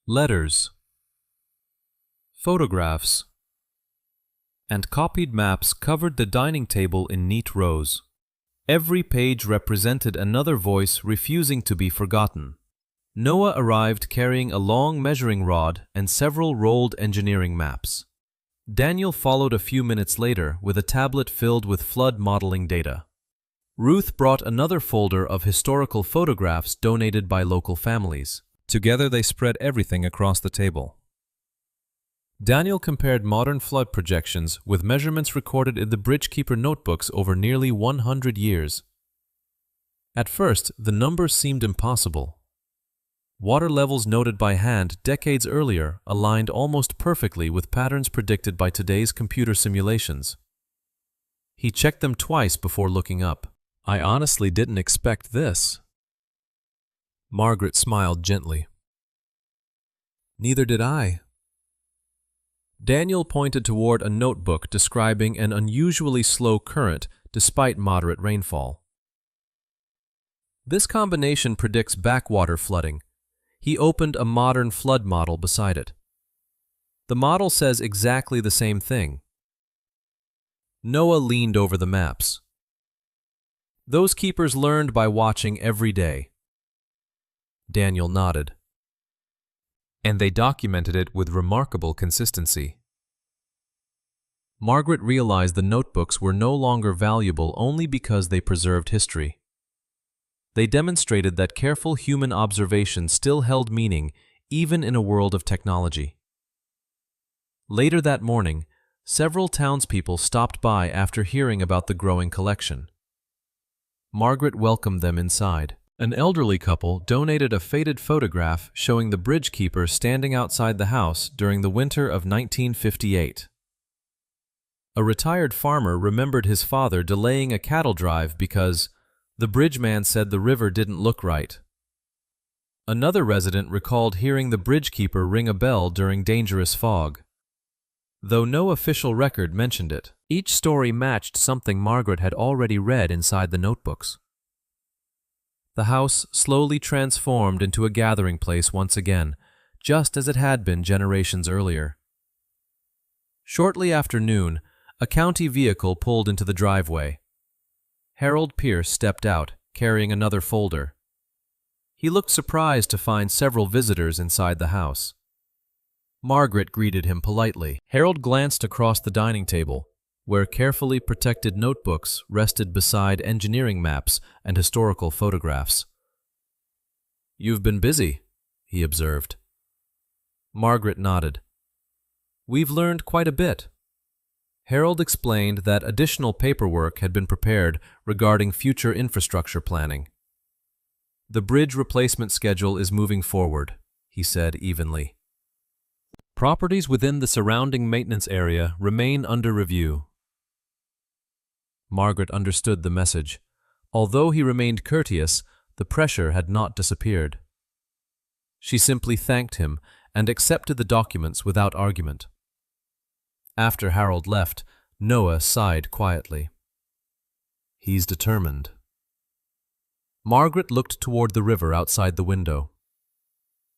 letters, photographs, and copied maps covered the dining table in neat rows. Every page represented another voice refusing to be forgotten. Noah arrived carrying a long measuring rod and several rolled engineering maps. Daniel followed a few minutes later with a tablet filled with flood modeling data. Ruth brought another folder of historical photographs donated by local families. Together they spread everything across the table. Daniel compared modern flood projections with measurements recorded in the Bridgekeeper notebooks over nearly 100 years. At first, the numbers seemed impossible. Water levels noted by hand decades earlier aligned almost perfectly with patterns predicted by today's computer simulations. He checked them twice before looking up. "I honestly didn't expect this." Margaret smiled gently. "Neither did I." Daniel pointed toward a notebook describing an unusually slow current despite moderate rainfall. "This combination predicts backwater flooding." He opened a modern flood model beside it. The model says exactly the same thing. Noah leaned over the maps. "Those keepers learned by watching every day." Daniel nodded. "And they documented it with remarkable consistency." Margaret realized the notebooks were no longer valuable only because they preserved history. They demonstrated that careful human observation still held meaning even in a world of technology. Later that morning, several townspeople stopped by after hearing about the growing collection. Margaret welcomed them inside. An elderly couple donated a faded photograph showing the bridgekeeper standing outside the house during the winter of 1958. A retired farmer remembered his father delaying a cattle drive because the bridgeman said the river didn't look right. Another resident recalled hearing the bridgekeeper ring a bell during dangerous fog, though no official record mentioned it. Each story matched something Margaret had already read inside the notebooks. The house slowly transformed into a gathering place once again, just as it had been generations earlier. Shortly after noon, a county vehicle pulled into the driveway. Harold Pierce stepped out, carrying another folder. He looked surprised to find several visitors inside the house. Margaret greeted him politely. Harold glanced across the dining table, where carefully protected notebooks rested beside engineering maps and historical photographs. "You've been busy," he observed. Margaret nodded. "We've learned quite a bit." Harold explained that additional paperwork had been prepared regarding future infrastructure planning. "The bridge replacement schedule is moving forward," he said evenly. "Properties within the surrounding maintenance area remain under review." Margaret understood the message. Although he remained courteous, the pressure had not disappeared. She simply thanked him and accepted the documents without argument. After Harold left, Noah sighed quietly. "He's determined." Margaret looked toward the river outside the window.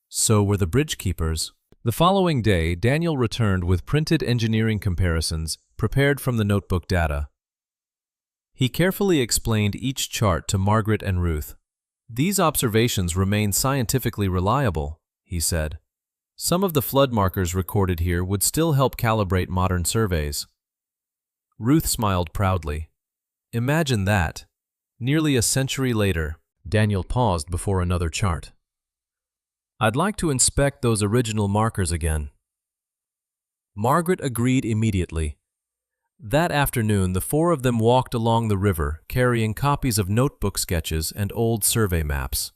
So were the bridgekeepers. The following day, Daniel returned with printed engineering comparisons prepared from the notebook data. He carefully explained each chart to Margaret and Ruth. "These observations remain scientifically reliable," he said. "Some of the flood markers recorded here would still help calibrate modern surveys." Ruth smiled proudly. Imagine that. Nearly a century later. Daniel paused before another chart. I'd like to inspect those original markers again. Margaret agreed immediately. That afternoon, the four of them walked along the river, carrying copies of notebook sketches and old survey maps.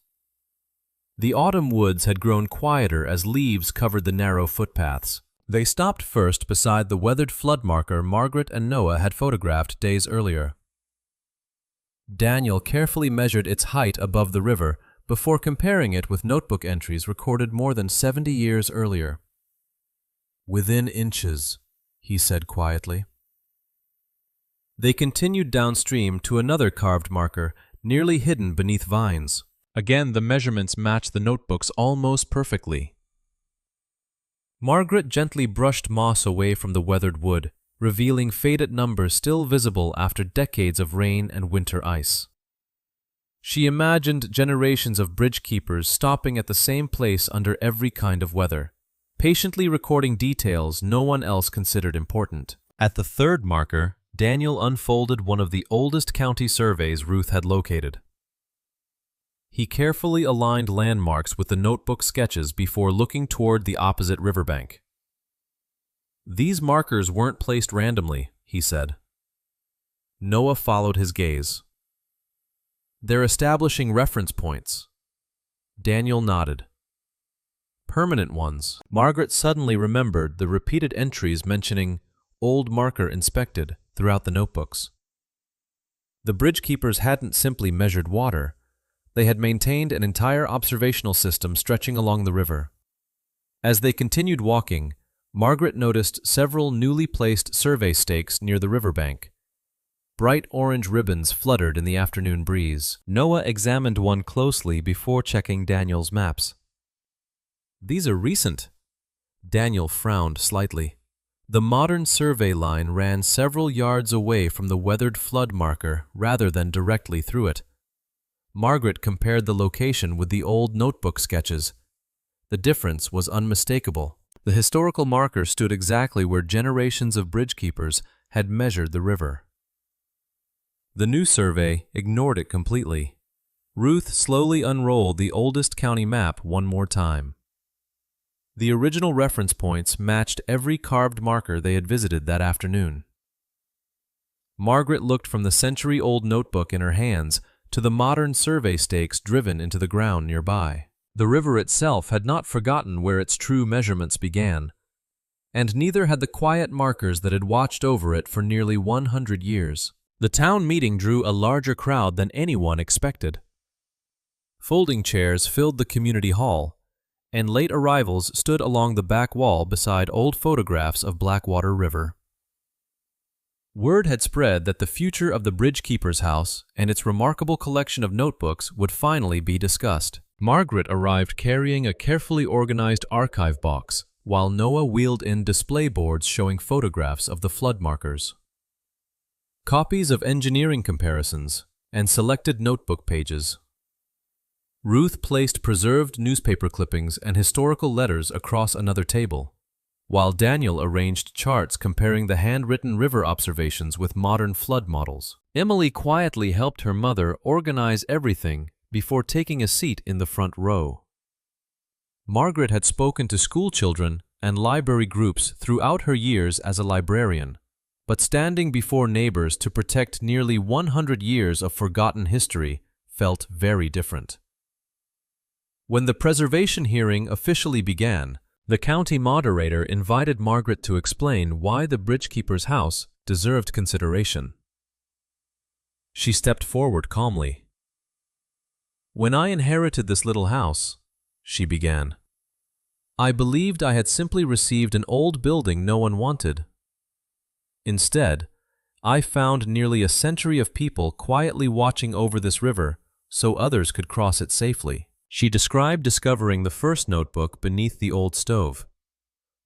The autumn woods had grown quieter as leaves covered the narrow footpaths. They stopped first beside the weathered flood marker Margaret and Noah had photographed days earlier. Daniel carefully measured its height above the river before comparing it with notebook entries recorded more than 70 years earlier. "Within inches," he said quietly. They continued downstream to another carved marker, nearly hidden beneath vines. Again, the measurements matched the notebooks almost perfectly. Margaret gently brushed moss away from the weathered wood, revealing faded numbers still visible after decades of rain and winter ice. She imagined generations of bridge keepers stopping at the same place under every kind of weather, patiently recording details no one else considered important. At the third marker, Daniel unfolded one of the oldest county surveys Ruth had located. He carefully aligned landmarks with the notebook sketches before looking toward the opposite riverbank. "These markers weren't placed randomly," he said. Noah followed his gaze. "They're establishing reference points." Daniel nodded. "Permanent ones." Margaret suddenly remembered the repeated entries mentioning "old marker inspected" throughout the notebooks. The bridge keepers hadn't simply measured water. They had maintained an entire observational system stretching along the river. As they continued walking, Margaret noticed several newly placed survey stakes near the riverbank. Bright orange ribbons fluttered in the afternoon breeze. Noah examined one closely before checking Daniel's maps. "These are recent." Daniel frowned slightly. The modern survey line ran several yards away from the weathered flood marker rather than directly through it. Margaret compared the location with the old notebook sketches. The difference was unmistakable. The historical marker stood exactly where generations of bridge keepers had measured the river. The new survey ignored it completely. Ruth slowly unrolled the oldest county map one more time. The original reference points matched every carved marker they had visited that afternoon. Margaret looked from the century-old notebook in her hands to the modern survey stakes driven into the ground nearby. The river itself had not forgotten where its true measurements began, and neither had the quiet markers that had watched over it for nearly 100 years. The town meeting drew a larger crowd than anyone expected. Folding chairs filled the community hall, and late arrivals stood along the back wall beside old photographs of Blackwater River. Word had spread that the future of the bridge keeper's house and its remarkable collection of notebooks would finally be discussed. Margaret arrived carrying a carefully organized archive box, while Noah wheeled in display boards showing photographs of the flood markers. Copies of engineering comparisons and selected notebook pages. Ruth placed preserved newspaper clippings and historical letters across another table, while Daniel arranged charts comparing the handwritten river observations with modern flood models. Emily quietly helped her mother organize everything before taking a seat in the front row. Margaret had spoken to school children and library groups throughout her years as a librarian, but standing before neighbors to protect nearly 100 years of forgotten history felt very different. When the preservation hearing officially began, the county moderator invited Margaret to explain why the bridgekeeper's house deserved consideration. She stepped forward calmly. "When I inherited this little house," she began, "I believed I had simply received an old building no one wanted. Instead, I found nearly a century of people quietly watching over this river so others could cross it safely." She described discovering the first notebook beneath the old stove,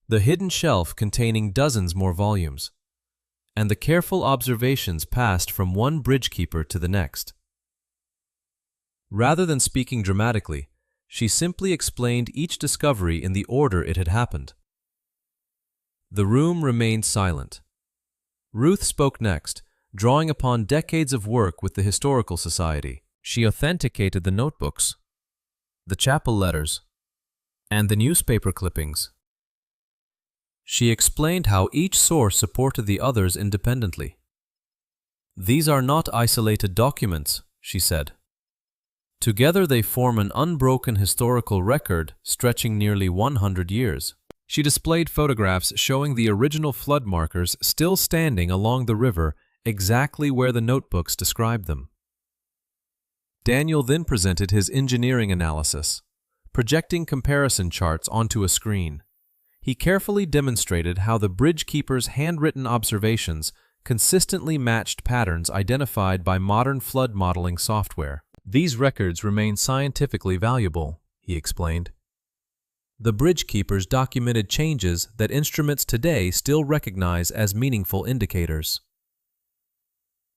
the hidden shelf containing dozens more volumes, and the careful observations passed from one bridgekeeper to the next. Rather than speaking dramatically, she simply explained each discovery in the order it had happened. The room remained silent. Ruth spoke next, drawing upon decades of work with the Historical Society. She authenticated the notebooks, the chapel letters, and the newspaper clippings. She explained how each source supported the others independently. "These are not isolated documents," she said. "Together they form an unbroken historical record stretching nearly 100 years. She displayed photographs showing the original flood markers still standing along the river exactly where the notebooks described them. Daniel then presented his engineering analysis, projecting comparison charts onto a screen. He carefully demonstrated how the bridge keeper's handwritten observations consistently matched patterns identified by modern flood modeling software. "These records remain scientifically valuable," he explained. "The bridge keepers documented changes that instruments today still recognize as meaningful indicators."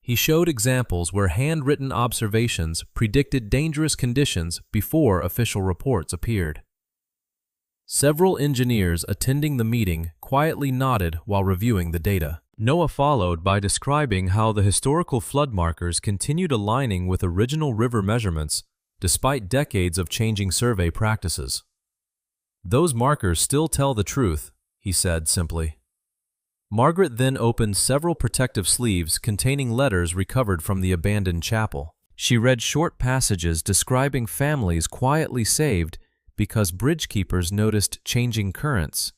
He showed examples where handwritten observations predicted dangerous conditions before official reports appeared. Several engineers attending the meeting quietly nodded while reviewing the data. Noah followed by describing how the historical flood markers continued aligning with original river measurements despite decades of changing survey practices. "Those markers still tell the truth," he said simply. Margaret then opened several protective sleeves containing letters recovered from the abandoned chapel. She read short passages describing families quietly saved because bridge keepers noticed changing currents,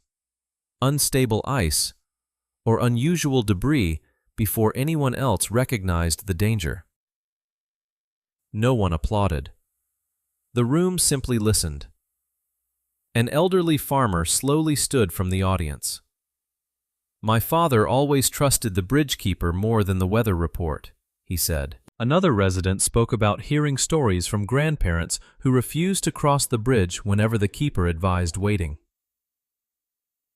unstable ice, or unusual debris before anyone else recognized the danger. No one applauded. The room simply listened. An elderly farmer slowly stood from the audience. "My father always trusted the bridge keeper more than the weather report," he said. Another resident spoke about hearing stories from grandparents who refused to cross the bridge whenever the keeper advised waiting.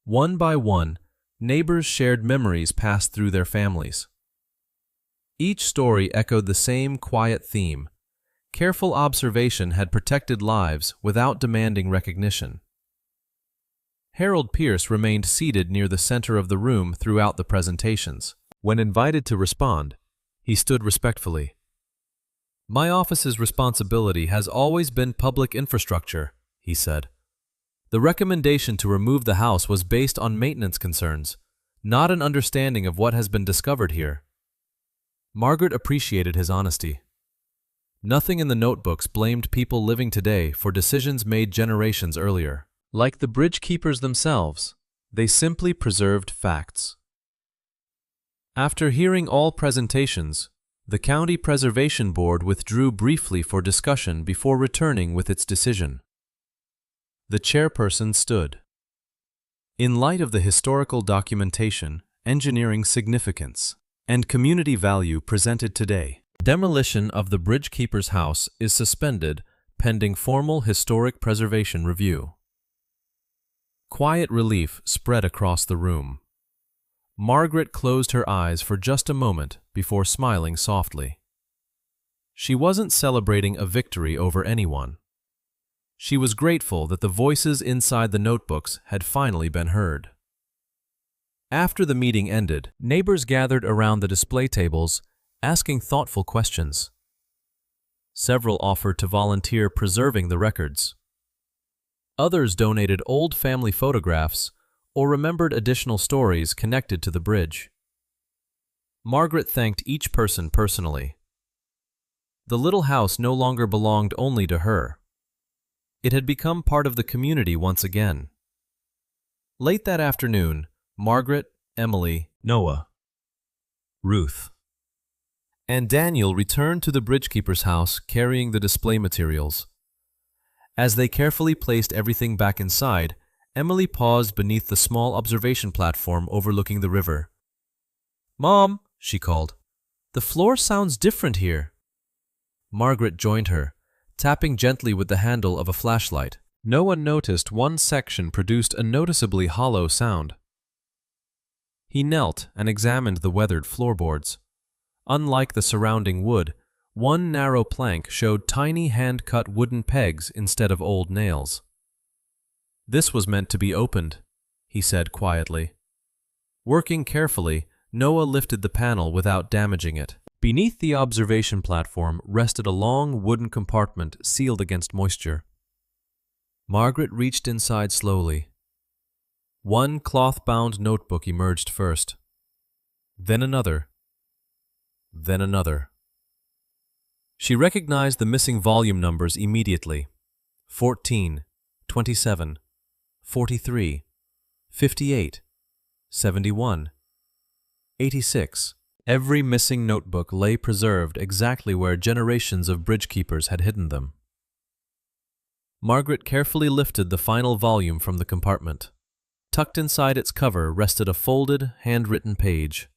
One by one, neighbors shared memories passed through their families. Each story echoed the same quiet theme. Careful observation had protected lives without demanding recognition. Harold Pierce remained seated near the center of the room throughout the presentations. When invited to respond, he stood respectfully. "My office's responsibility has always been public infrastructure," he said. "The recommendation to remove the house was based on maintenance concerns, not an understanding of what has been discovered here." Margaret appreciated his honesty. Nothing in the notebooks blamed people living today for decisions made generations earlier. Like the bridge keepers themselves, they simply preserved facts. After hearing all presentations, the County Preservation Board withdrew briefly for discussion before returning with its decision. The chairperson stood. "In light of the historical documentation, engineering significance, and community value presented today, demolition of the bridge keeper's house is suspended pending formal historic preservation review." Quiet relief spread across the room. Margaret closed her eyes for just a moment before smiling softly. She wasn't celebrating a victory over anyone. She was grateful that the voices inside the notebooks had finally been heard. After the meeting ended, neighbors gathered around the display tables, asking thoughtful questions. Several offered to volunteer preserving the records. Others donated old family photographs or remembered additional stories connected to the bridge. Margaret thanked each person personally. The little house no longer belonged only to her. It had become part of the community once again. Late that afternoon, Margaret, Emily, Noah, Ruth, and Daniel returned to the bridgekeeper's house carrying the display materials. As they carefully placed everything back inside, Emily paused beneath the small observation platform overlooking the river. "Mom," she called, "the floor sounds different here." Margaret joined her, tapping gently with the handle of a flashlight. Noah noticed one section produced a noticeably hollow sound. He knelt and examined the weathered floorboards. Unlike the surrounding wood, one narrow plank showed tiny hand-cut wooden pegs instead of old nails. "This was meant to be opened," he said quietly. Working carefully, Noah lifted the panel without damaging it. Beneath the observation platform rested a long wooden compartment sealed against moisture. Margaret reached inside slowly. One cloth-bound notebook emerged first, then another, then another. She recognized the missing volume numbers immediately: 14, 27, 43, 58, 71, 86. Every missing notebook lay preserved exactly where generations of bridgekeepers had hidden them. Margaret carefully lifted the final volume from the compartment. Tucked inside its cover rested a folded, handwritten page.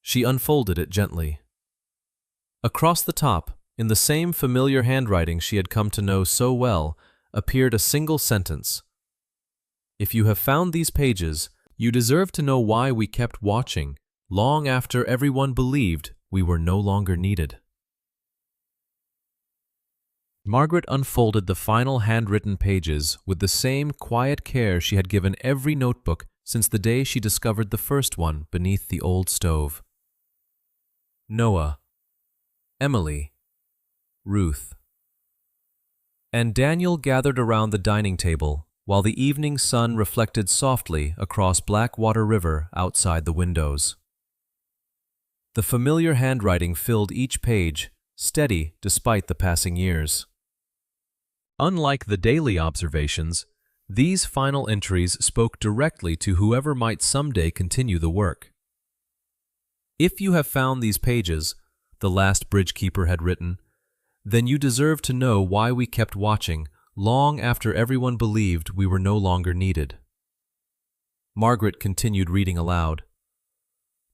She unfolded it gently. Across the top, in the same familiar handwriting she had come to know so well, appeared a single sentence. "If you have found these pages, you deserve to know why we kept watching, long after everyone believed we were no longer needed." Margaret unfolded the final handwritten pages with the same quiet care she had given every notebook since the day she discovered the first one beneath the old stove. Noah, Emily, Ruth, and Daniel gathered around the dining table while the evening sun reflected softly across Blackwater River outside the windows. The familiar handwriting filled each page, steady despite the passing years. Unlike the daily observations, these final entries spoke directly to whoever might someday continue the work. "If you have found these pages," the last bridgekeeper had written, "then you deserve to know why we kept watching long after everyone believed we were no longer needed." Margaret continued reading aloud.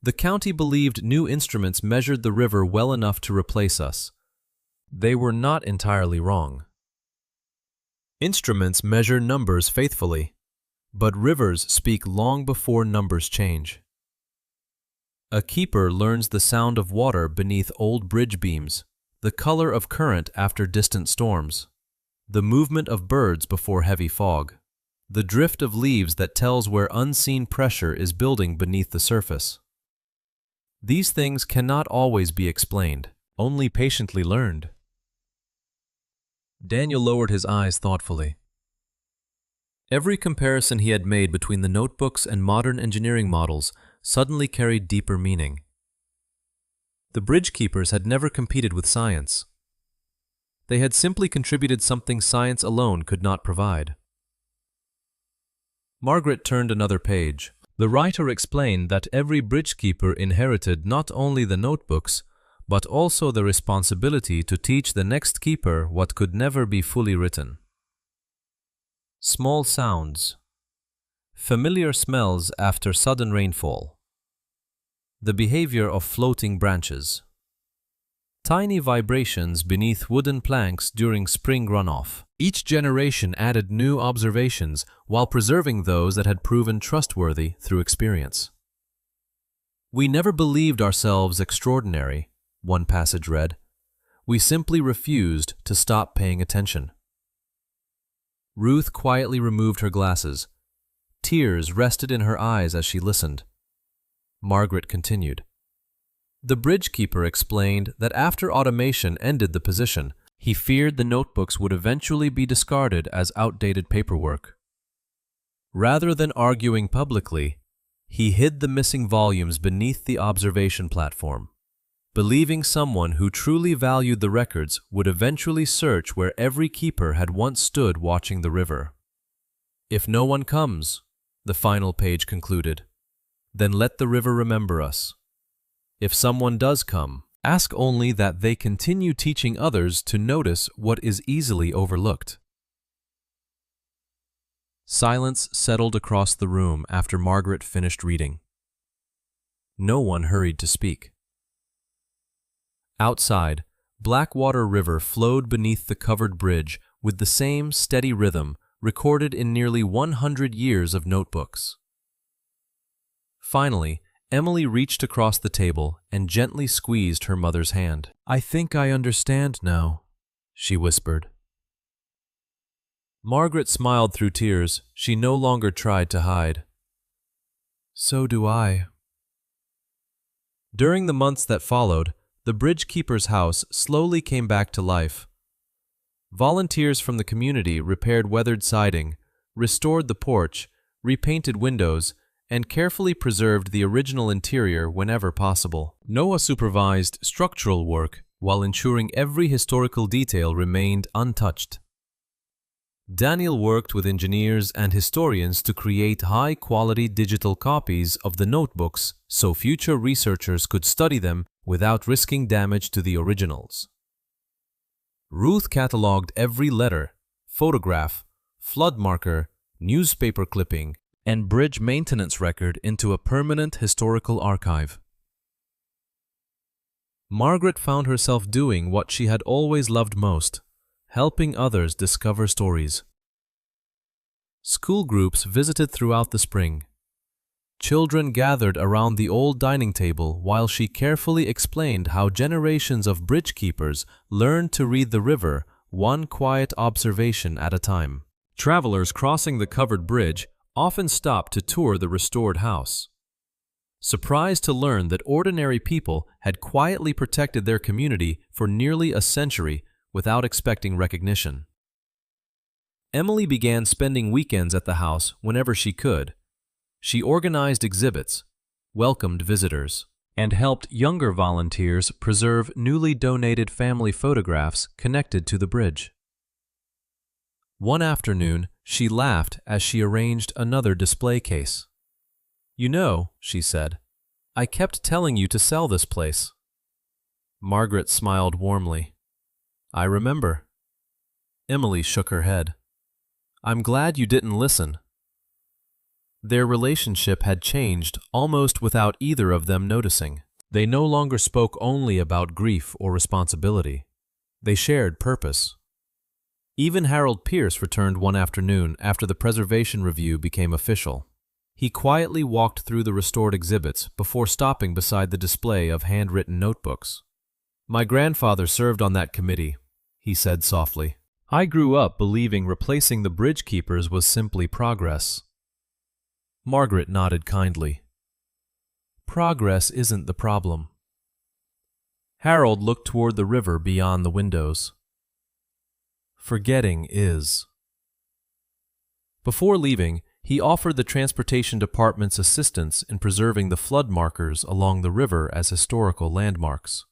"The county believed new instruments measured the river well enough to replace us. They were not entirely wrong. Instruments measure numbers faithfully, but rivers speak long before numbers change. A keeper learns the sound of water beneath old bridge beams, the color of current after distant storms, the movement of birds before heavy fog, the drift of leaves that tells where unseen pressure is building beneath the surface. These things cannot always be explained, only patiently learned." Daniel lowered his eyes thoughtfully. Every comparison he had made between the notebooks and modern engineering models suddenly carried deeper meaning. The bridgekeepers had never competed with science. They had simply contributed something science alone could not provide. Margaret turned another page. The writer explained that every bridgekeeper inherited not only the notebooks, but also the responsibility to teach the next keeper what could never be fully written. Small sounds. Familiar smells after sudden rainfall. The behavior of floating branches. Tiny vibrations beneath wooden planks during spring runoff. Each generation added new observations while preserving those that had proven trustworthy through experience. "We never believed ourselves extraordinary," one passage read. "We simply refused to stop paying attention." Ruth quietly removed her glasses. Tears rested in her eyes as she listened. Margaret continued. The bridgekeeper explained that after automation ended the position, he feared the notebooks would eventually be discarded as outdated paperwork. Rather than arguing publicly, he hid the missing volumes beneath the observation platform, believing someone who truly valued the records would eventually search where every keeper had once stood watching the river. "If no one comes," the final page concluded, "then let the river remember us. If someone does come, ask only that they continue teaching others to notice what is easily overlooked." Silence settled across the room after Margaret finished reading. No one hurried to speak. Outside, Blackwater River flowed beneath the covered bridge with the same steady rhythm recorded in nearly 100 years of notebooks. Finally, Emily reached across the table and gently squeezed her mother's hand. "I think I understand now," she whispered. Margaret smiled through tears she no longer tried to hide. "So do I." During the months that followed, the bridge keeper's house slowly came back to life. Volunteers from the community repaired weathered siding, restored the porch, repainted windows, and carefully preserved the original interior whenever possible. Noah supervised structural work while ensuring every historical detail remained untouched. Daniel worked with engineers and historians to create high-quality digital copies of the notebooks so future researchers could study them without risking damage to the originals. Ruth cataloged every letter, photograph, flood marker, newspaper clipping, and bridge maintenance record into a permanent historical archive. Margaret found herself doing what she had always loved most: helping others discover stories. School groups visited throughout the spring. Children gathered around the old dining table while she carefully explained how generations of bridge keepers learned to read the river one quiet observation at a time. Travelers crossing the covered bridge often stopped to tour the restored house, surprised to learn that ordinary people had quietly protected their community for nearly a century without expecting recognition. Emily began spending weekends at the house whenever she could. She organized exhibits, welcomed visitors, and helped younger volunteers preserve newly donated family photographs connected to the bridge. One afternoon, she laughed as she arranged another display case. "You know," she said, "I kept telling you to sell this place." Margaret smiled warmly. "I remember." Emily shook her head. "I'm glad you didn't listen." Their relationship had changed almost without either of them noticing. They no longer spoke only about grief or responsibility. They shared purpose. Even Harold Pierce returned one afternoon after the preservation review became official. He quietly walked through the restored exhibits before stopping beside the display of handwritten notebooks. "My grandfather served on that committee," he said softly. "I grew up believing replacing the bridge keepers was simply progress." Margaret nodded kindly. "Progress isn't the problem." Harold looked toward the river beyond the windows. "Forgetting is." Before leaving, he offered the transportation department's assistance in preserving the flood markers along the river as historical landmarks.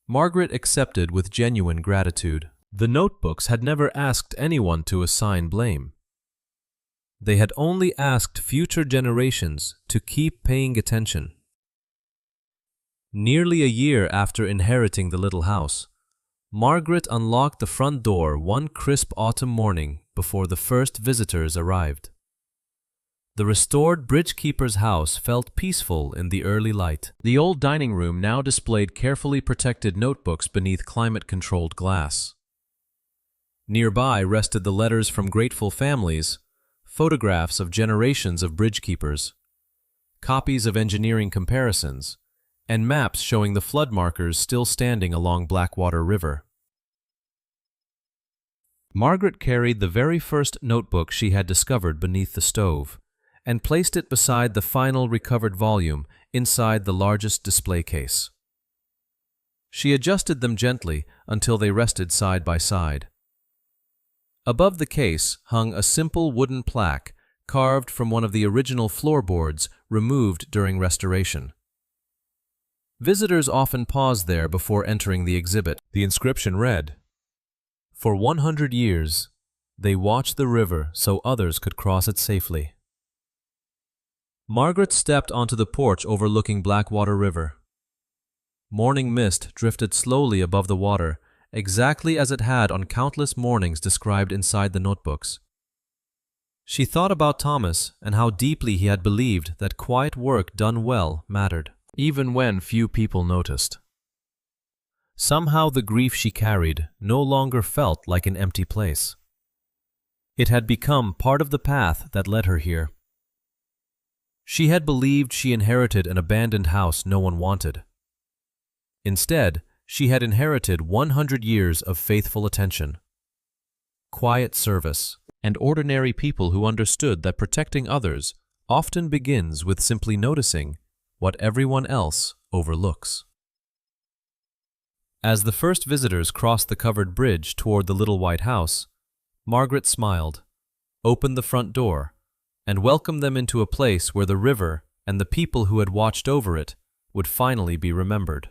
Margaret accepted with genuine gratitude. The notebooks had never asked anyone to assign blame. They had only asked future generations to keep paying attention. Nearly a year after inheriting the little house, Margaret unlocked the front door one crisp autumn morning before the first visitors arrived. The restored bridge keeper's house felt peaceful in the early light. The old dining room now displayed carefully protected notebooks beneath climate-controlled glass. Nearby rested the letters from grateful families, photographs of generations of bridge keepers, copies of engineering comparisons, and maps showing the flood markers still standing along Blackwater River. Margaret carried the very first notebook she had discovered beneath the stove and placed it beside the final recovered volume inside the largest display case. She adjusted them gently until they rested side by side. Above the case hung a simple wooden plaque carved from one of the original floorboards removed during restoration. Visitors often paused there before entering the exhibit. The inscription read, "For 100 years, they watched the river so others could cross it safely." Margaret stepped onto the porch overlooking Blackwater River. Morning mist drifted slowly above the water, exactly as it had on countless mornings described inside the notebooks. She thought about Thomas and how deeply he had believed that quiet work done well mattered, even when few people noticed. Somehow the grief she carried no longer felt like an empty place. It had become part of the path that led her here. She had believed she inherited an abandoned house no one wanted. Instead, she had inherited 100 years of faithful attention, quiet service, and ordinary people who understood that protecting others often begins with simply noticing what everyone else overlooks. As the first visitors crossed the covered bridge toward the little white house, Margaret smiled, opened the front door, and welcomed them into a place where the river and the people who had watched over it would finally be remembered.